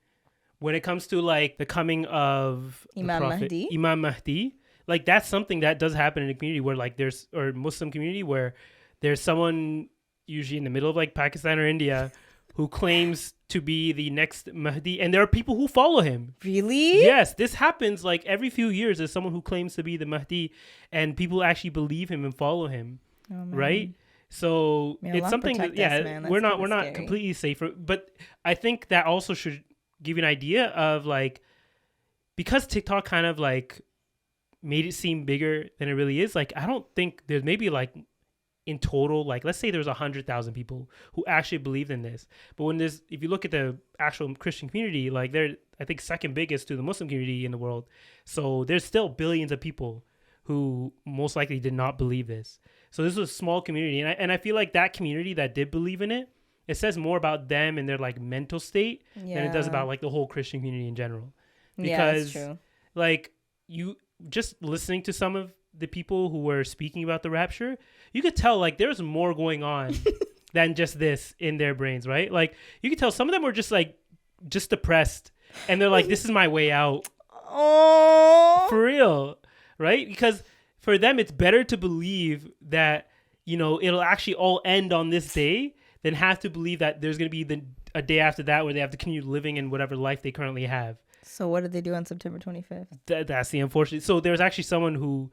when it comes to like the coming of Imam Mahdi. Like that's something that does happen in a community where like or Muslim community where there's someone usually in the middle of like Pakistan or India who claims to be the next Mahdi, and there are people who follow him. Really? Yes, this happens like every few years. There's someone who claims to be the Mahdi and people actually believe him and follow him. Right? So it's something that we're not scary. Completely safe, but I think that also should give you an idea of like, because TikTok kind of like made it seem bigger than it really is. Like I don't think there's maybe like in total, like let's say there's 100,000 people who actually believed in this, but if you look at the actual Christian community, like they're I think second biggest to the Muslim community in the world, so there's still billions of people who most likely did not believe this. So this was a small community, and I feel like that community that did believe in it says more about them and their like mental state than it does about like the whole Christian community in general, because that's true. Like you just listening to some of the people who were speaking about the rapture, you could tell like there's more going on than just this in their brains, right? Like you could tell some of them were just depressed and they're like, this is my way out. Oh, for real, right? Because for them, it's better to believe that, you know, it'll actually all end on this day than have to believe that there's going to be a day after that where they have to continue living in whatever life they currently have. So what did they do on September 25th? That's the unfortunate. So there's actually someone who,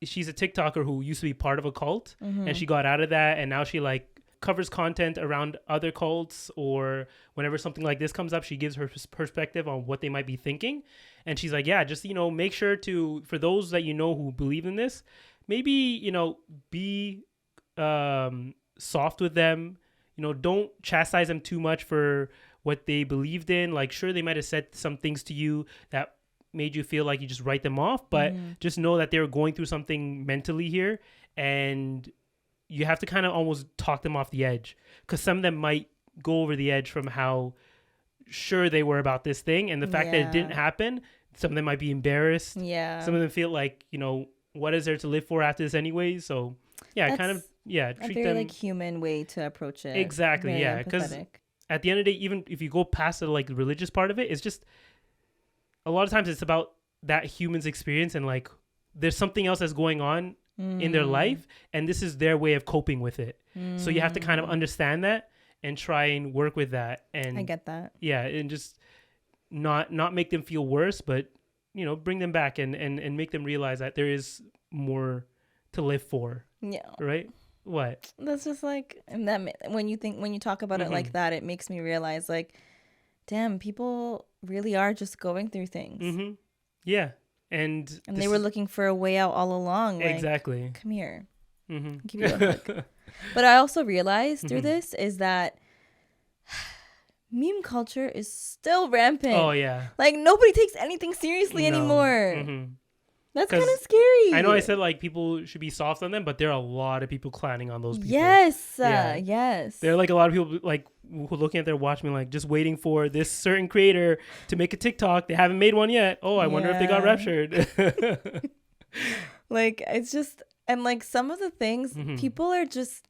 she's a TikToker who used to be part of a cult, and she got out of that, and now she like covers content around other cults, or whenever something like this comes up, she gives her perspective on what they might be thinking. And she's like, yeah, just, you know, make sure to, for those that you know who believe in this, maybe, you know, be soft with them. You know, don't chastise them too much for what they believed in. Like, sure, they might have said some things to you that made you feel like you just write them off, but just know that they're going through something mentally here, and you have to kind of almost talk them off the edge, because some of them might go over the edge from how sure they were about this thing, and the fact that it didn't happen. Some of them might be embarrassed. Some of them feel like, you know, what is there to live for after this anyway? So treat a very them like human way to approach it. Exactly. Very because at the end of the day, even if you go past the like religious part of it, it's just a lot of times it's about that human's experience, and like there's something else that's going on in their life, and this is their way of coping with it. So you have to kind of understand that and try and work with that. And I get that. Yeah, and just not make them feel worse, but you know, bring them back and make them realize that there is more to live for. Yeah. Right? What? That's just like, and that when you talk about it like that, it makes me realize like, damn, people really are just going through things. Yeah. And they were looking for a way out all along. Like, exactly. Come here. Give you a hug. But I also realized through this is that meme culture is still rampant. Oh yeah. Like nobody takes anything seriously anymore. Mm-hmm. That's kind of scary. I know I said like people should be soft on them, but there are a lot of people clowning on those people. Yes. Yes. There are like a lot of people like who looking at their watch me like just waiting for this certain creator to make a TikTok. They haven't made one yet. Oh, I wonder if they got raptured. Like it's just, and like some of the things people are just,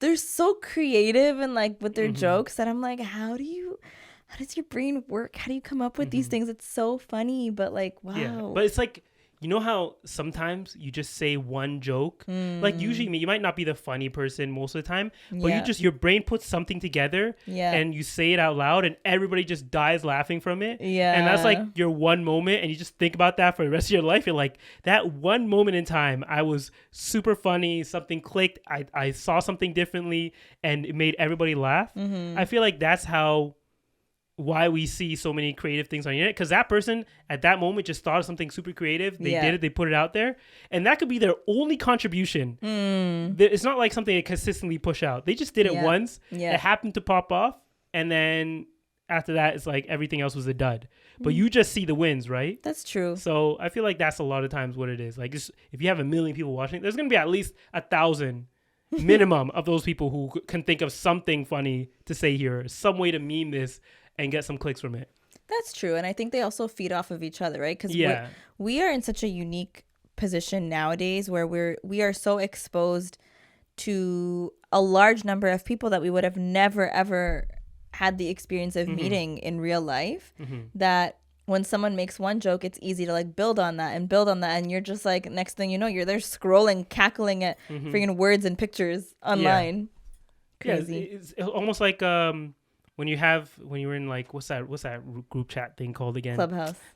they're so creative and like with their jokes that I'm like, how does your brain work? How do you come up with these things? It's so funny, but like, wow. Yeah, but it's like, you know how sometimes you just say one joke? Like usually you might not be the funny person most of the time, but your brain puts something together and you say it out loud and everybody just dies laughing from it. Yeah. And that's like your one moment and you just think about that for the rest of your life. You're like, that one moment in time, I was super funny, something clicked, I saw something differently and it made everybody laugh. I feel like that's why we see so many creative things on the internet, because that person at that moment just thought of something super creative. They did it, they put it out there, and that could be their only contribution. It's not like something they consistently push out. They just did it once. It happened to pop off, and then after that, it's like everything else was a dud. But you just see the wins, right? That's true. So I feel like that's a lot of times what it is. Like, just, if you have 1 million people watching, there's gonna be at least 1,000 minimum of those people who can think of something funny to say here, some way to meme this and get some clicks from it. That's true. And I think they also feed off of each other, right? Because we are in such a unique position nowadays where we are so exposed to a large number of people that we would have never, ever had the experience of meeting in real life, that when someone makes one joke, it's easy to like build on that. And you're just like, next thing you know, you're there scrolling, cackling at freaking words and pictures online. Crazy. It's almost like when you were in like what's that group chat thing called again?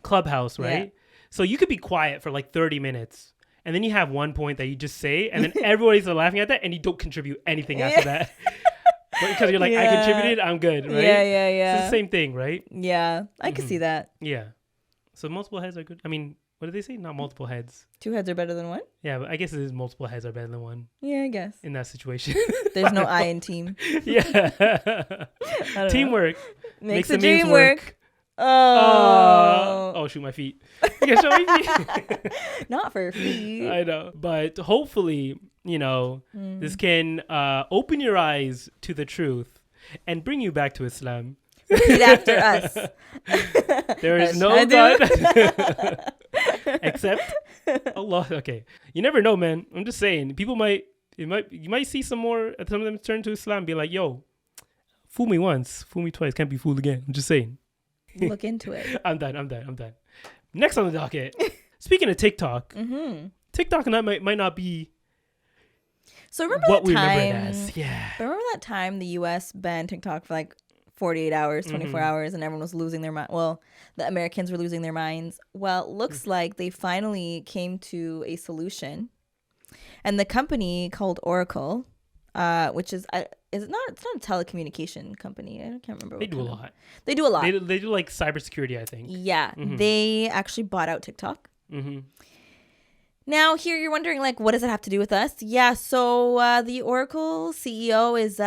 Clubhouse, right? Yeah. So you could be quiet for like 30 minutes and then you have one point that you just say and then everybody's laughing at that and you don't contribute anything after that. Because you're like, I contributed, I'm good, right? Yeah. It's the same thing, right? Yeah, I can see that. Yeah. So multiple heads are good. I mean, what did they say? Not multiple heads. 2 heads are better than one? Yeah, but I guess it is multiple heads are better than one. Yeah, I guess. In that situation. There's no I in team. Yeah. Teamwork makes the dream work. Oh, shoot, my feet. You can show my feet. Not for feet. I know. But hopefully, this can open your eyes to the truth and bring you back to Islam. Repeat after us. There is no God except Allah. Okay. You never know, man. I'm just saying. You might see some of them turn to Islam and be like, yo, fool me once, fool me twice, can't be fooled again. I'm just saying. Look into it. I'm done. Next on the docket. Speaking of TikTok, TikTok might not be remember it as. Yeah. Remember that time the US banned TikTok for like 48 hours, 24 hours, and everyone was losing their mind. Well, the Americans were losing their minds. Well, looks like they finally came to a solution. And the company called Oracle, which is it's not a telecommunication company. I can't remember. They do a lot. They do a lot. They do like cybersecurity, I think. Yeah. They actually bought out TikTok. Now, here you're wondering, like, what does it have to do with us? Yeah, so the Oracle CEO is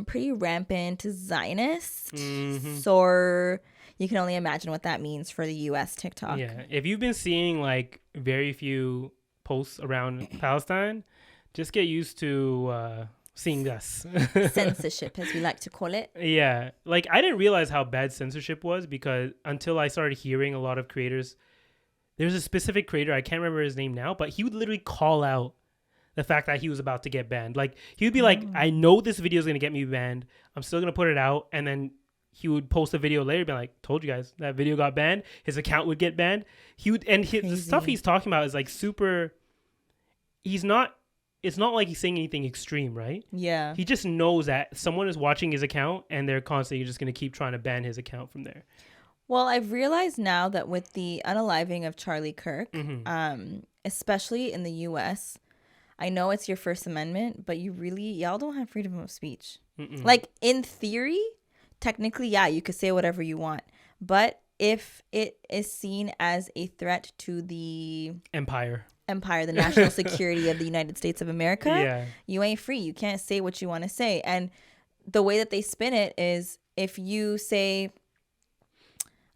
pretty rampant Zionist. So you can only imagine what that means for the U.S. TikTok. Yeah, if you've been seeing, like, very few posts around Palestine, just get used to seeing this. Censorship, as we like to call it. Yeah, like, I didn't realize how bad censorship was because until I started hearing a lot of creators. There's a specific creator, I can't remember his name now, but he would literally call out the fact that he was about to get banned. Like, he would be like, I know this video is going to get me banned. I'm still going to put it out. And then he would post a video later, be like, told you guys, that video got banned. His account would get banned. The stuff he's talking about is like super, it's not like he's saying anything extreme, right? Yeah. He just knows that someone is watching his account and they're constantly just going to keep trying to ban his account from there. Well, I've realized now that with the unaliving of Charlie Kirk, especially in the U.S., I know it's your First Amendment, but y'all don't have freedom of speech. Like, in theory, technically, yeah, you could say whatever you want. But if it is seen as a threat to the empire, the national security of the United States of America, you ain't free. You can't say what you want to say. And the way that they spin it is, if you say,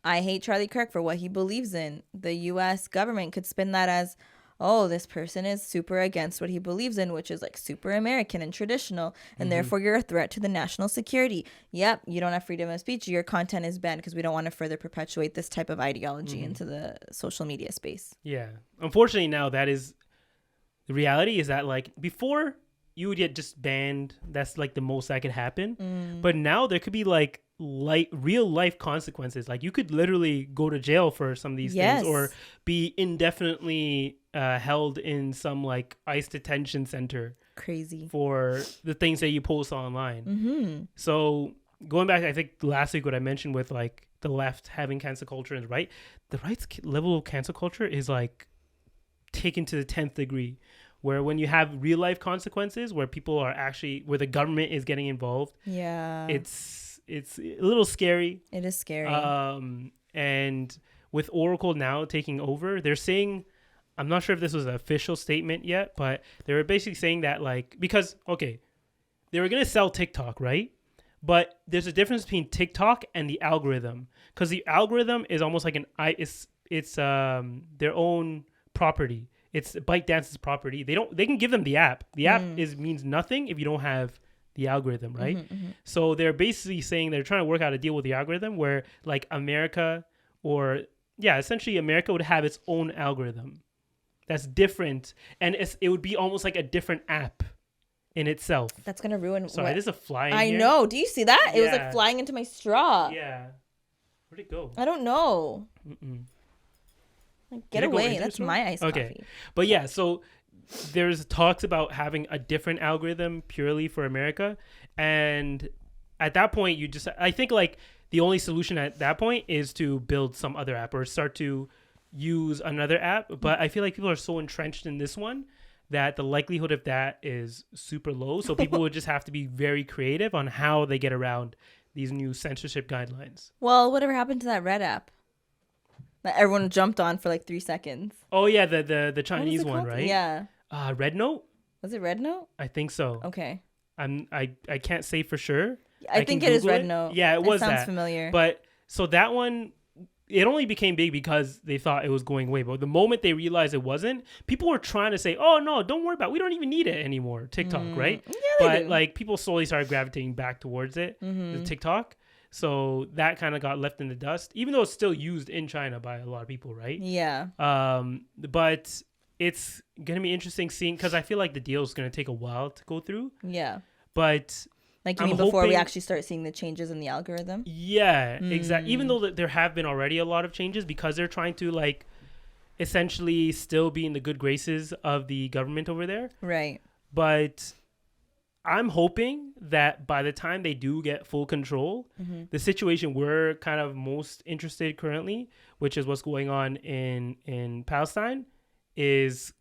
I hate Charlie Kirk for what he believes in, the U.S. government could spin that as, oh, this person is super against what he believes in, which is like super American and traditional, and therefore you're a threat to the national security. Yep, you don't have freedom of speech. Your content is banned because we don't want to further perpetuate this type of ideology into the social media space. Yeah. Unfortunately, now that is the reality, is that like before you would get just banned. That's like the most that could happen. But now there could be like real life consequences. Like you could literally go to jail for some of these things, or be indefinitely held in some like ICE detention center. Crazy. For the things that you post online. So going back, I think last week what I mentioned with like the left having cancel culture and the right's level of cancel culture is like taken to the 10th degree, where when you have real life consequences where people are actually, where the government is getting involved, it's a little scary. It is scary. And with Oracle now taking over, they're saying, I'm not sure if this was an official statement yet, but they were basically saying that like, because okay, they were going to sell TikTok, right? But there's a difference between TikTok and the algorithm, because the algorithm is almost like it's their own property. It's ByteDance's property. They can give them the app. The app means nothing if you don't have the algorithm, right? So they're basically saying they're trying to work out a deal with the algorithm where like America, or essentially America would have its own algorithm that's different, and it would be almost like a different app in itself. That's gonna ruin. Sorry, there's a fly in I here. know. Do you see that? Yeah. It was like flying into my straw. Yeah. Where'd it go? I don't know. Like, get away. That's my iced coffee. But yeah, so there's talks about having a different algorithm purely for America. And at that point, I think like the only solution at that point is to build some other app or start to use another app. But I feel like people are so entrenched in this one that the likelihood of that is super low. So people would just have to be very creative on how they get around these new censorship guidelines. Well, whatever happened to that Red app that everyone jumped on for like 3 seconds? Oh yeah, the Chinese one, right? Yeah. Red Note? Was it Red Note? I think so. Okay. I can't say for sure. I think it is Red Note. Yeah, it was that. Sounds familiar. But so that one, it only became big because they thought it was going away. But the moment they realized it wasn't, people were trying to say, "Oh no, don't worry about it. We don't even need it anymore." TikTok, right? Yeah, but like people slowly started gravitating back towards it, the TikTok. So that kind of got left in the dust, even though it's still used in China by a lot of people, right? Yeah. But it's gonna be interesting seeing, because I feel like the deal is gonna take a while to go through. Yeah. But like, you mean before we actually start seeing the changes in the algorithm? Yeah, exactly. Even though there have been already a lot of changes, because they're trying to like essentially still be in the good graces of the government over there. Right. But I'm hoping that by the time they do get full control, the situation we're kind of most interested currently, which is what's going on in Palestine, is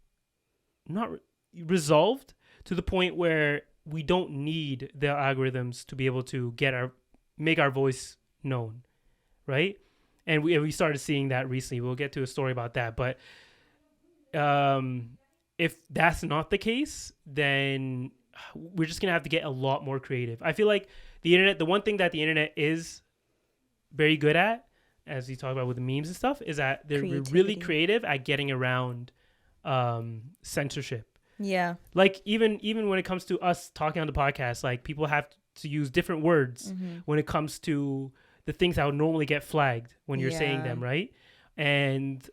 not resolved to the point where we don't need the algorithms to be able to make our voice known, right? And we started seeing that recently. We'll get to a story about that. But if that's not the case, then we're just gonna have to get a lot more creative. I feel like the internet, the one thing that the internet is very good at, as we talk about with the memes and stuff, is that they're really creative at getting around censorship. Yeah. Like even when it comes to us talking on the podcast, like people have to use different words when it comes to the things that would normally get flagged when you're saying them, right? And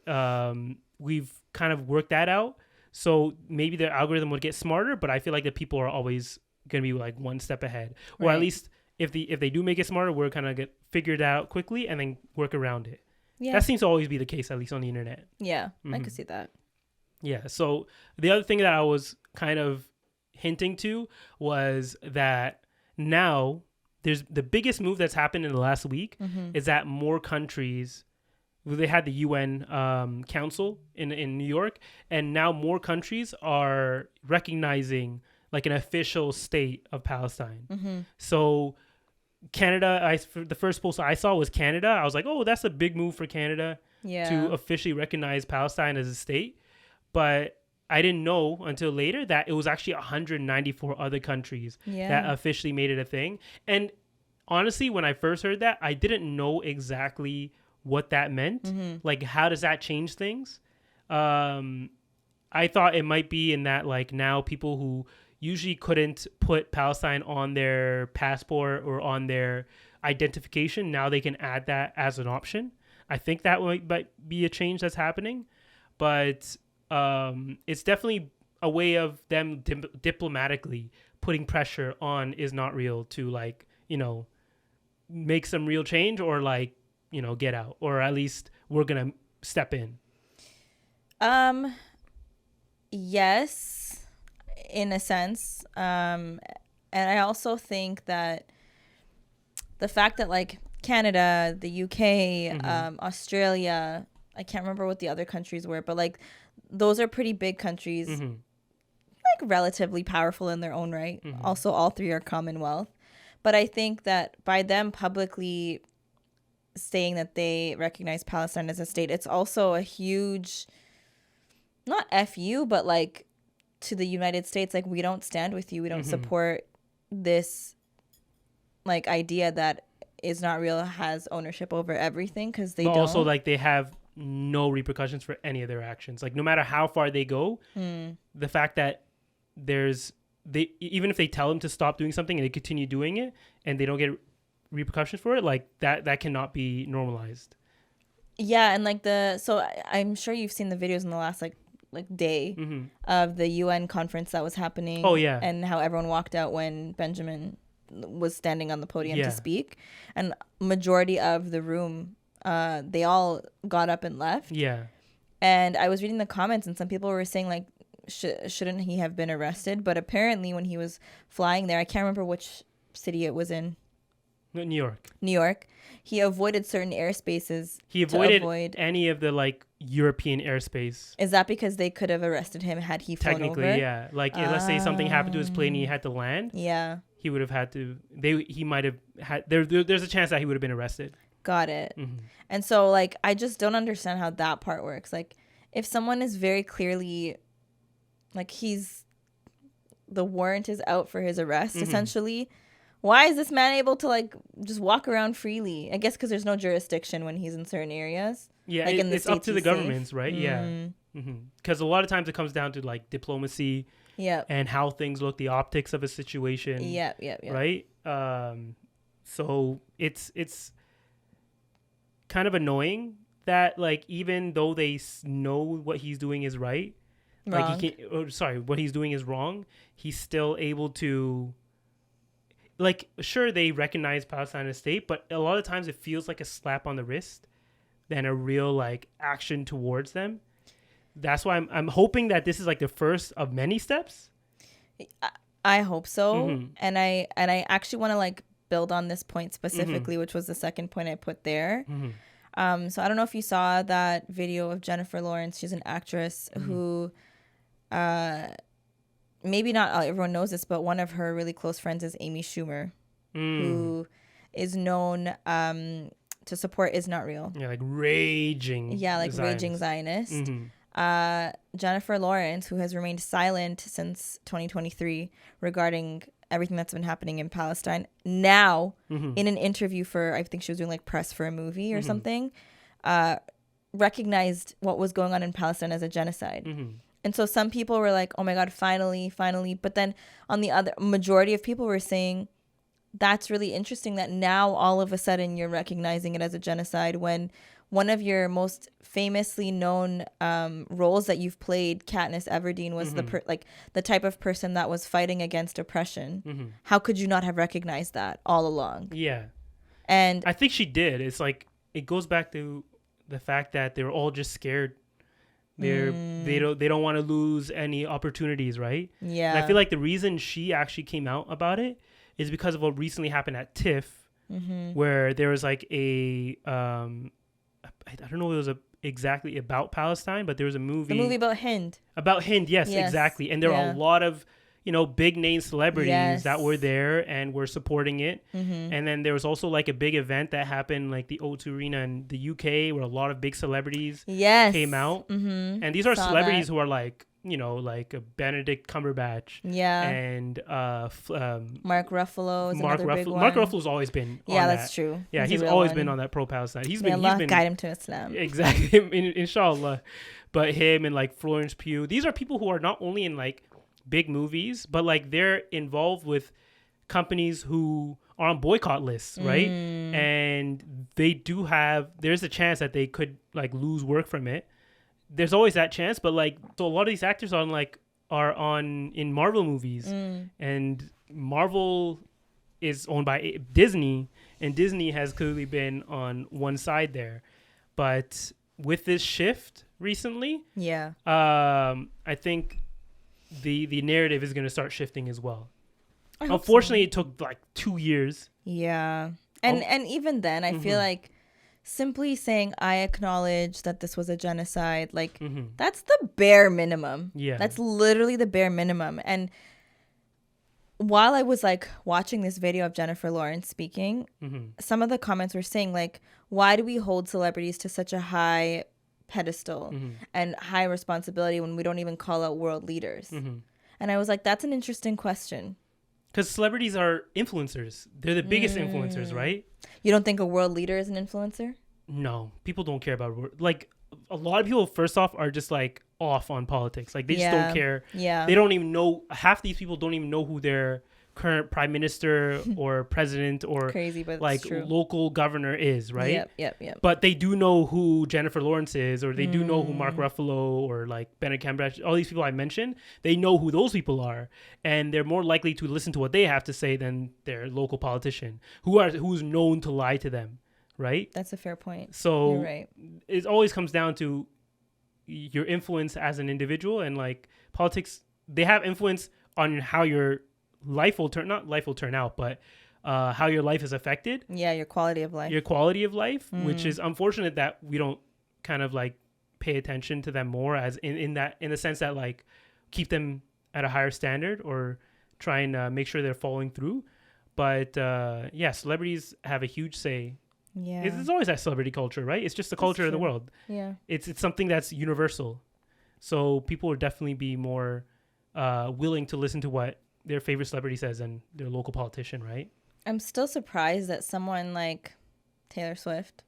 we've kind of worked that out. So maybe their algorithm would get smarter, but I feel like the people are always going to be like one step ahead. Or at least if they do make it smarter, we're kind of get figured out quickly and then work around it. Yeah. That seems to always be the case, at least on the internet. Yeah, I could see that. Yeah. So the other thing that I was kind of hinting to was that now there's the biggest move that's happened in the last week is that more countries, they had the UN Council in New York, and now more countries are recognizing like an official state of Palestine. So Canada, the first post I saw was Canada. I was like, oh, that's a big move for Canada to officially recognize Palestine as a state. But I didn't know until later that it was actually 194 other countries that officially made it a thing. And honestly, when I first heard that, I didn't know exactly what that meant. Like, how does that change things? I thought it might be in that, like, now people who usually couldn't put Palestine on their passport or on their identification, now they can add that as an option. I think that might be a change that's happening, but it's definitely a way of them diplomatically putting pressure on Is Not Real to, like, you know, make some real change, or, like, you know, get out, or at least we're gonna step in. Yes, in a sense. And I also think that the fact that, like, Canada, the UK, Australia, I can't remember what the other countries were, but, like, those are pretty big countries, like, relatively powerful in their own right. Also, all three are Commonwealth. But I think that by them publicly saying that they recognize Palestine as a state, it's also a huge, not FU, but, like, to the United States, like, we don't stand with you. We don't support this, like, idea that Is Not Real has ownership over everything, because they don't. Also, like, they have no repercussions for any of their actions. Like, no matter how far they go, the fact that even if they tell them to stop doing something and they continue doing it and they don't get repercussions for it, like, that cannot be normalized. Yeah, and, like, I'm sure you've seen the videos in the last like day of the UN conference that was happening. Oh, yeah. And how everyone walked out when Benjamin was standing on the podium to speak, and majority of the room, they all got up and left. Yeah. And I was reading the comments, and some people were saying, like, shouldn't he have been arrested? But apparently when he was flying there, I can't remember which city it was in. New York. He avoided certain airspaces. He avoided any of the, like, European airspace. Is that because they could have arrested him had he flown over? Technically, yeah. Like, let's say something happened to his plane and he had to land. Yeah. He would have had to. He might have had. There's a chance that he would have been arrested. Got it. And so, like, I just don't understand how that part works. Like, if someone is very clearly, like, the warrant is out for his arrest, essentially, why is this man able to, like, just walk around freely? I guess because there's no jurisdiction when he's in certain areas. Yeah, like, it's up to the governments, right? Yeah. Because a lot of times it comes down to, like, diplomacy. Yeah. And how things look, the optics of a situation. Yeah. Right? So it's kind of annoying that, like, even though they know what he's doing is right, Wrong. Like, what he's doing is wrong, he's still able to, like, sure, they recognize Palestine as a state, but a lot of times it feels like a slap on the wrist than a real, like, action towards them. That's why I'm hoping that this is, like, the first of many steps. I hope so. And I actually want to, like, build on this point specifically, which was the second point I put there. So I don't know if you saw that video of Jennifer Lawrence. She's an actress who, maybe not everyone knows this, but one of her really close friends is Amy Schumer, who is known to support Is Not Real. Yeah, like raging. Yeah, like Zionist. Raging Zionist. Jennifer Lawrence, who has remained silent since 2023 regarding everything that's been happening in Palestine, now in an interview for, I think she was doing, like, press for a movie or something, recognized what was going on in Palestine as a genocide. And so some people were like, oh my God, finally. But then on the other, majority of people were saying, that's really interesting that now all of a sudden you're recognizing it as a genocide, when one of your most famously known roles that you've played, Katniss Everdeen, was the type of person that was fighting against oppression. How could you not have recognized that all along? Yeah. And I think she did. It's like, it goes back to the fact that they're all just scared. They don't want to lose any opportunities, right? Yeah. And I feel like the reason she actually came out about it is because of what recently happened at TIFF, where there was, like, a I don't know if it was exactly about Palestine, but there was a movie. The movie about Hind. About Hind, yes, exactly. And there were a lot of, you know, big name celebrities that were there and were supporting it. And then there was also, like, a big event that happened, like the O2 Arena in the UK, where a lot of big celebrities came out. And these are celebrities who are, like, like Benedict Cumberbatch. Yeah. And Mark Ruffalo is Mark another big one. Mark Ruffalo's always been on that. That's true. Yeah, he's always been on that pro-Palestine. He's been guide him to Islam. Exactly. Inshallah. But him and like Florence Pugh, these are people who are not only in like big movies, but like they're involved with companies who are on boycott lists, right? And there's a chance that they could like lose work from it. There's always that chance, but like, so a lot of these actors are in Marvel movies, and Marvel is owned by Disney, and Disney has clearly been on one side there. But with this shift recently, I think the narrative is going to start shifting as well. Unfortunately, it took like 2 years. Yeah. And even then, I feel like simply saying I acknowledge that this was a genocide, like that's the bare minimum. Yeah. That's literally the bare minimum. And while I was like watching this video of Jennifer Lawrence speaking, some of the comments were saying like, why do we hold celebrities to such a high pedestal and high responsibility when we don't even call out world leaders? And I was like, that's an interesting question. Because celebrities are influencers. They're the biggest influencers, right? You don't think a world leader is an influencer? No, people don't care about like a lot of people. First off, are just like off on politics. Like they just don't care. Yeah, they don't even know. Half these people don't even know who their current prime minister or president or crazy, but like local governor is, right? Yep. But they do know who Jennifer Lawrence is, or they do know who Mark Ruffalo or like Benedict Cumberbatch, all these people I mentioned. They know who those people are, and they're more likely to listen to what they have to say than their local politician who's known to lie to them, right? That's a fair point. So you're right. It always comes down to your influence as an individual, and like politics, they have influence on how your life will turn out, but how your life is affected. Yeah, your quality of life. Which is unfortunate that we don't kind of like pay attention to them more, as in the sense that like keep them at a higher standard or try and make sure they're following through. But celebrities have a huge say. Yeah, it's always that celebrity culture, right? It's just the culture of the world. Yeah, it's something that's universal. So people will definitely be more willing to listen to what their favorite celebrity says and their local politician, right? I'm still surprised that someone like Taylor Swift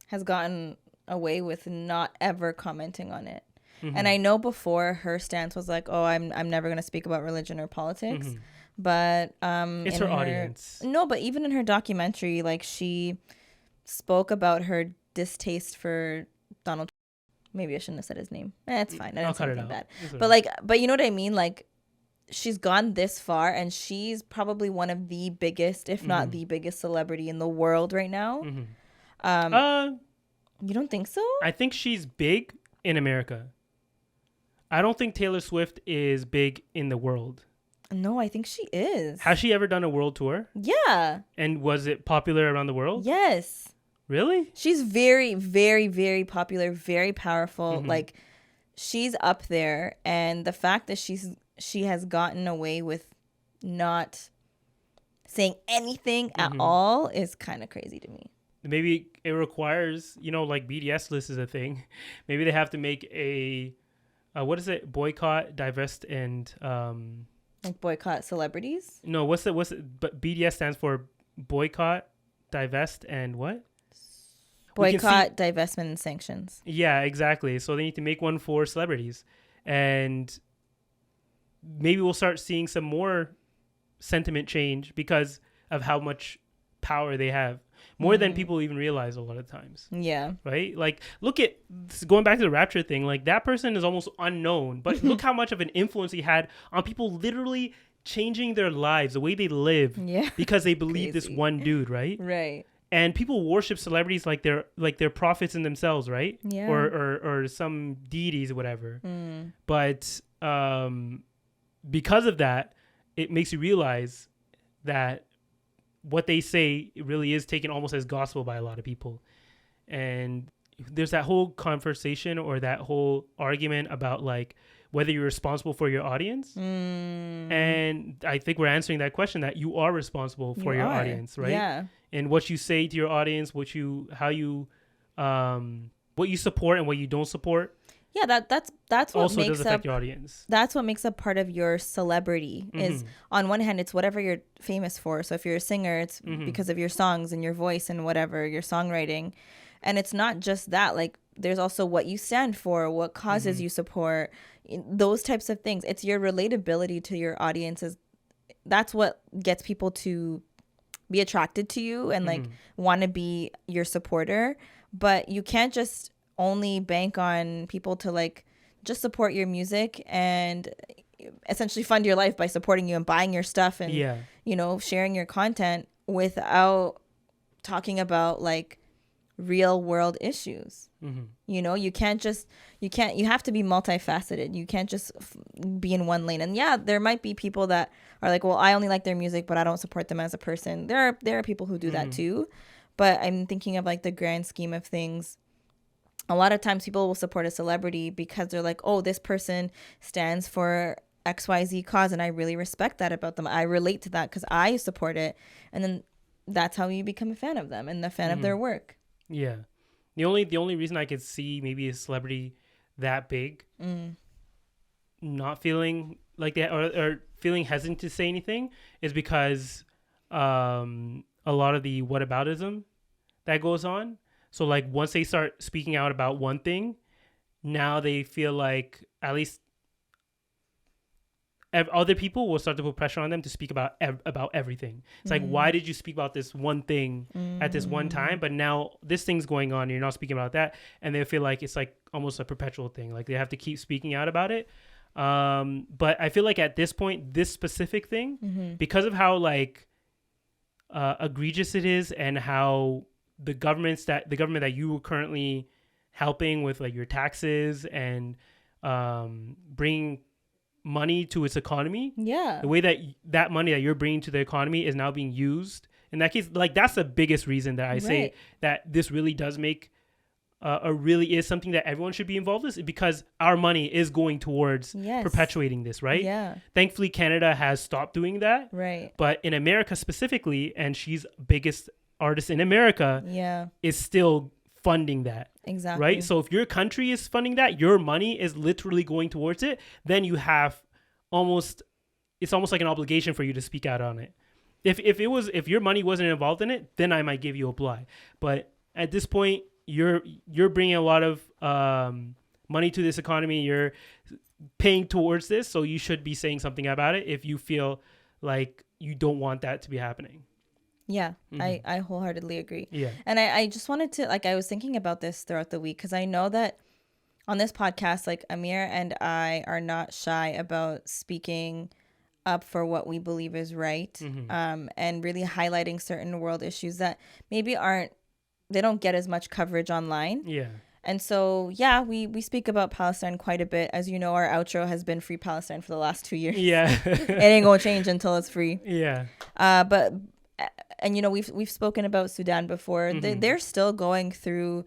has gotten away with not ever commenting on it. And I know before her stance was like, oh, I'm never going to speak about religion or politics. But it's her audience. No, but even in her documentary, like she spoke about her distaste for Donald Trump. Maybe I shouldn't have said his name. It's fine. I didn't say anything bad. But you know what I mean? Like, she's gone this far, and she's probably one of the biggest, if not the biggest celebrity in the world right now. You don't think so? I think she's big in America. I don't think Taylor Swift is big in the world. No, I think she is. Has she ever done a world tour? Yeah. And was it popular around the world? Yes. Really? She's very, very, very popular, very powerful. Like, she's up there, and the fact that she has gotten away with not saying anything at all is kind of crazy to me. Maybe it requires, like BDS list is a thing. Maybe they have to make a, boycott, divest, and like boycott celebrities? No, but BDS stands for boycott, divest, and what? Boycott, divestment, and sanctions. Yeah, exactly. So they need to make one for celebrities, and maybe we'll start seeing some more sentiment change because of how much power they have, more than people even realize a lot of times. Yeah. Right? Like, look at, going back to the Rapture thing, like that person is almost unknown, but look how much of an influence he had on people literally changing their lives, the way they live, because they believe this one dude, right? Right. And people worship celebrities like they're prophets in themselves, right? Yeah. Or some deities or whatever. But because of that, it makes you realize that what they say really is taken almost as gospel by a lot of people. And there's that whole conversation or that whole argument about like whether you're responsible for your audience. And I think we're answering that question, that you are responsible for your audience, right? Yeah. And what you say to your audience, what you support and what you don't support. Yeah, that's what also makes does affect your audience. That's what makes up part of your celebrity. Is on one hand, it's whatever you're famous for. So if you're a singer, it's because of your songs and your voice and whatever your songwriting, and it's not just that. Like there's also what you stand for, what causes you support, those types of things. It's your relatability to your audiences. That's what gets people to be attracted to you and like want to be your supporter. But you can't just only bank on people to like just support your music and essentially fund your life by supporting you and buying your stuff and you know, sharing your content without talking about like real world issues. You know, you have to be multifaceted. You can't just be in one lane. And yeah, there might be people that are like, well, I only like their music, but I don't support them as a person. There are people who do that too. But I'm thinking of like the grand scheme of things. A lot of times people will support a celebrity because they're like, oh, this person stands for XYZ cause, and I really respect that about them. I relate to that because I support it. And then that's how you become a fan of them and a fan of their work. Yeah. The only reason I could see maybe a celebrity that big not feeling like that or feeling hesitant to say anything is because a lot of the whataboutism that goes on. So like once they start speaking out about one thing, now they feel like at least other people will start to put pressure on them to speak about everything. It's like, why did you speak about this one thing at this one time, but now this thing's going on and you're not speaking about that? And they feel like it's like almost a perpetual thing. Like they have to keep speaking out about it. But I feel like at this point, this specific thing, because of how like egregious it is and how the government that you were currently helping with like your taxes and bringing money to its economy, the way that money that you're bringing to the economy is now being used in that case, like that's the biggest reason that I say that this really does make really is something that everyone should be involved in, because our money is going towards perpetuating this, right? Thankfully Canada has stopped doing that, but in America specifically, and she's biggest artist in America, is still funding that. Exactly. Right? So if your country is funding that, your money is literally going towards it, then you have it's almost like an obligation for you to speak out on it. If your money wasn't involved in it, then I might give you a ply. But at this point, you're bringing a lot of money to this economy. You're paying towards this, so you should be saying something about it if you feel like you don't want that to be happening. Yeah, I wholeheartedly agree. Yeah. And I just wanted to, like, I was thinking about this throughout the week because I know that on this podcast, like, Amir and I are not shy about speaking up for what we believe is right, and really highlighting certain world issues that maybe they don't get as much coverage online. Yeah. And so, yeah, we speak about Palestine quite a bit. As you know, our outro has been Free Palestine for the last 2 years. Yeah. It ain't gonna change until it's free. Yeah. And you know, we've spoken about Sudan before. They're still going through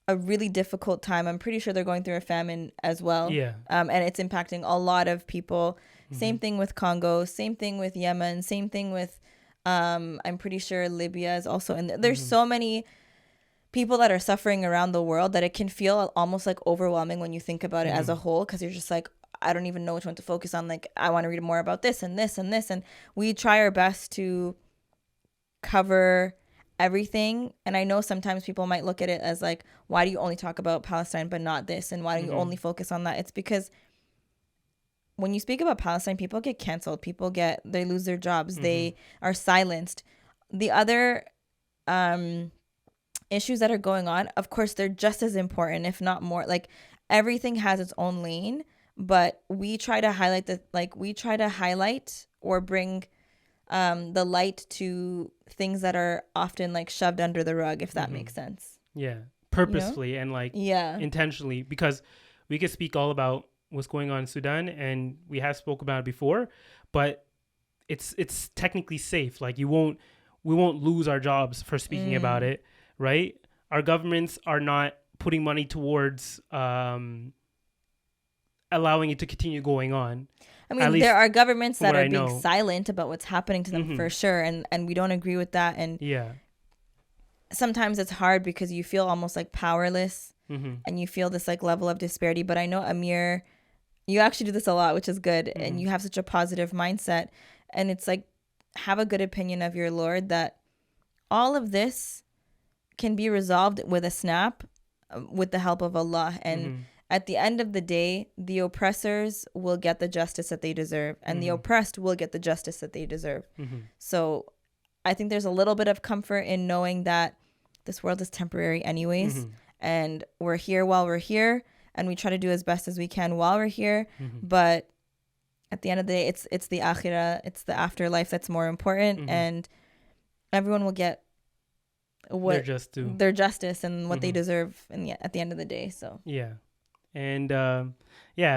a really difficult time. I'm pretty sure they're going through a famine as well. Yeah. And it's impacting a lot of people. Same thing with Congo. Same thing with Yemen. Same thing with, I'm pretty sure Libya is also in there. There's so many people that are suffering around the world that it can feel almost like overwhelming when you think about it as a whole, because you're just like, I don't even know which one to focus on. Like, I want to read more about this and this and this. And we try our best to cover everything. And I know sometimes people might look at it as like, why do you only talk about Palestine but not this, and why do you only focus on that? It's because when you speak about Palestine, people get canceled, they lose their jobs, they are silenced. The other issues that are going on, of course, they're just as important, if not more. Like, everything has its own lane, but we try to highlight or bring the light to things that are often like shoved under the rug, if that makes sense. Yeah, purposefully, you know? And intentionally, because we could speak all about what's going on in Sudan, and we have spoken about it before, but it's technically safe. Like, we won't lose our jobs for speaking about it, right? Our governments are not putting money towards allowing it to continue going on. I mean, there are governments that are being silent about what's happening to them for sure, and we don't agree with that. And sometimes it's hard because you feel almost like powerless and you feel this like level of disparity. But I know, Amir, you actually do this a lot, which is good. And you have such a positive mindset. And it's like, have a good opinion of your Lord that all of this can be resolved with a snap with the help of Allah. And at the end of the day, the oppressors will get the justice that they deserve, and the oppressed will get the justice that they deserve. So I think there's a little bit of comfort in knowing that this world is temporary anyways, and we're here while we're here, and we try to do as best as we can while we're here. But at the end of the day, it's the akhirah, it's the afterlife that's more important, and everyone will get what their justice and what they deserve at the end of the day. So yeah. And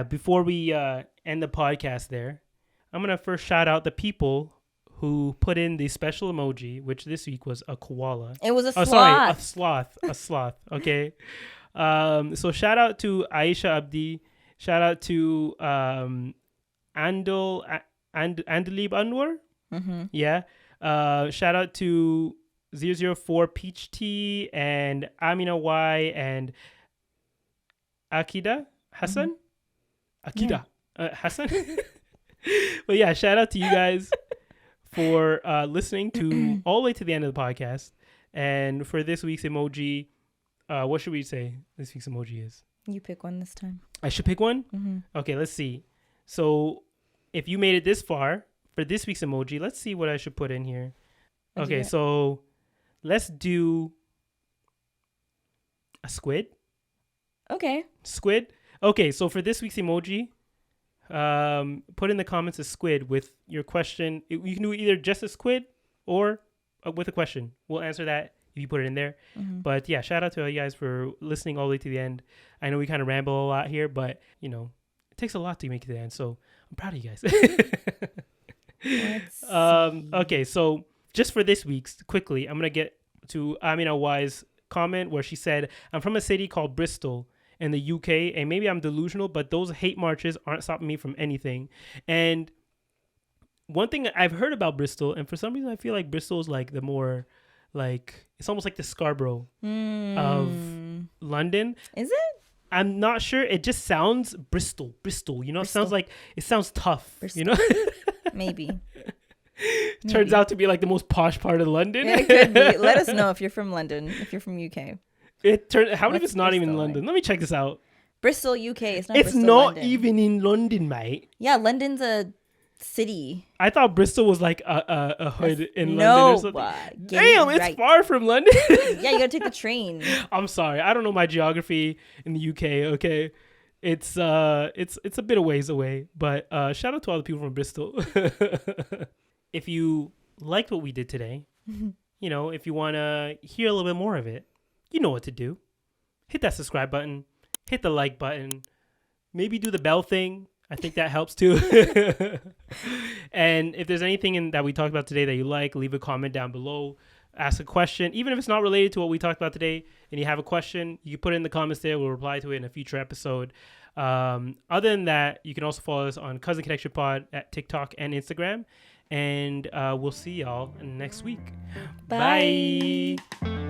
before we end the podcast there, I'm going to first shout out the people who put in the special emoji, which this week was a koala. It was a sloth. Sorry, a sloth. Okay. So shout out to Aisha Abdi. Shout out to Andalib Anwar. Yeah. Shout out to 004 Peach Tea and Amina Y and Akida Hassan. Hassan. But yeah, shout out to you guys for listening to all the way to the end of the podcast. And for this week's emoji, what should we say this week's emoji is? You pick one this time. I should pick one? Okay, let's see. So if you made it this far for this week's emoji, let's see what I should put in here. Okay, so let's do a squid. Okay. Squid. Okay, so for this week's emoji, put in the comments a squid with your question. You can do either just a squid or with a question. We'll answer that if you put it in there. But yeah, shout out to you guys for listening all the way to the end. I know we kind of ramble a lot here, but you know, it takes a lot to make it to the end. So I'm proud of you guys. Okay, so just for this week's, quickly, I'm going to get to Amina Y's comment where she said, I'm from a city called Bristol in the UK, and maybe I'm delusional, but those hate marches aren't stopping me from anything. And one thing I've heard about Bristol, and for some reason I feel like Bristol is like the more, like, it's almost like the Scarborough of London. Is it? I'm not sure. It just sounds Bristol, you know? Bristol. It sounds tough, Bristol. you know? Maybe. Turns out to be like the most posh part of London. Yeah, it could be. Let us know if you're from London, if you're from UK. How if it's not even in London? Let me check this out. Bristol, UK. It's not. It's Bristol, not London. even in London, mate. Yeah, London's a city. I thought Bristol was like a hood in London or something. Damn, it's far from London. Yeah, you gotta take the train. I'm sorry, I don't know my geography in the UK. Okay, it's a bit of ways away. But shout out to all the people from Bristol. If you liked what we did today, you know, if you want to hear a little bit more of it, you know what to do. Hit that subscribe button. Hit the like button. Maybe do the bell thing. I think that helps too. And if there's anything that we talked about today that you like, leave a comment down below. Ask a question. Even if it's not related to what we talked about today and you have a question, you can put it in the comments there. We'll reply to it in a future episode. Other than that, you can also follow us on Cousin Connection Pod at TikTok and Instagram. And we'll see y'all next week. Bye. Bye.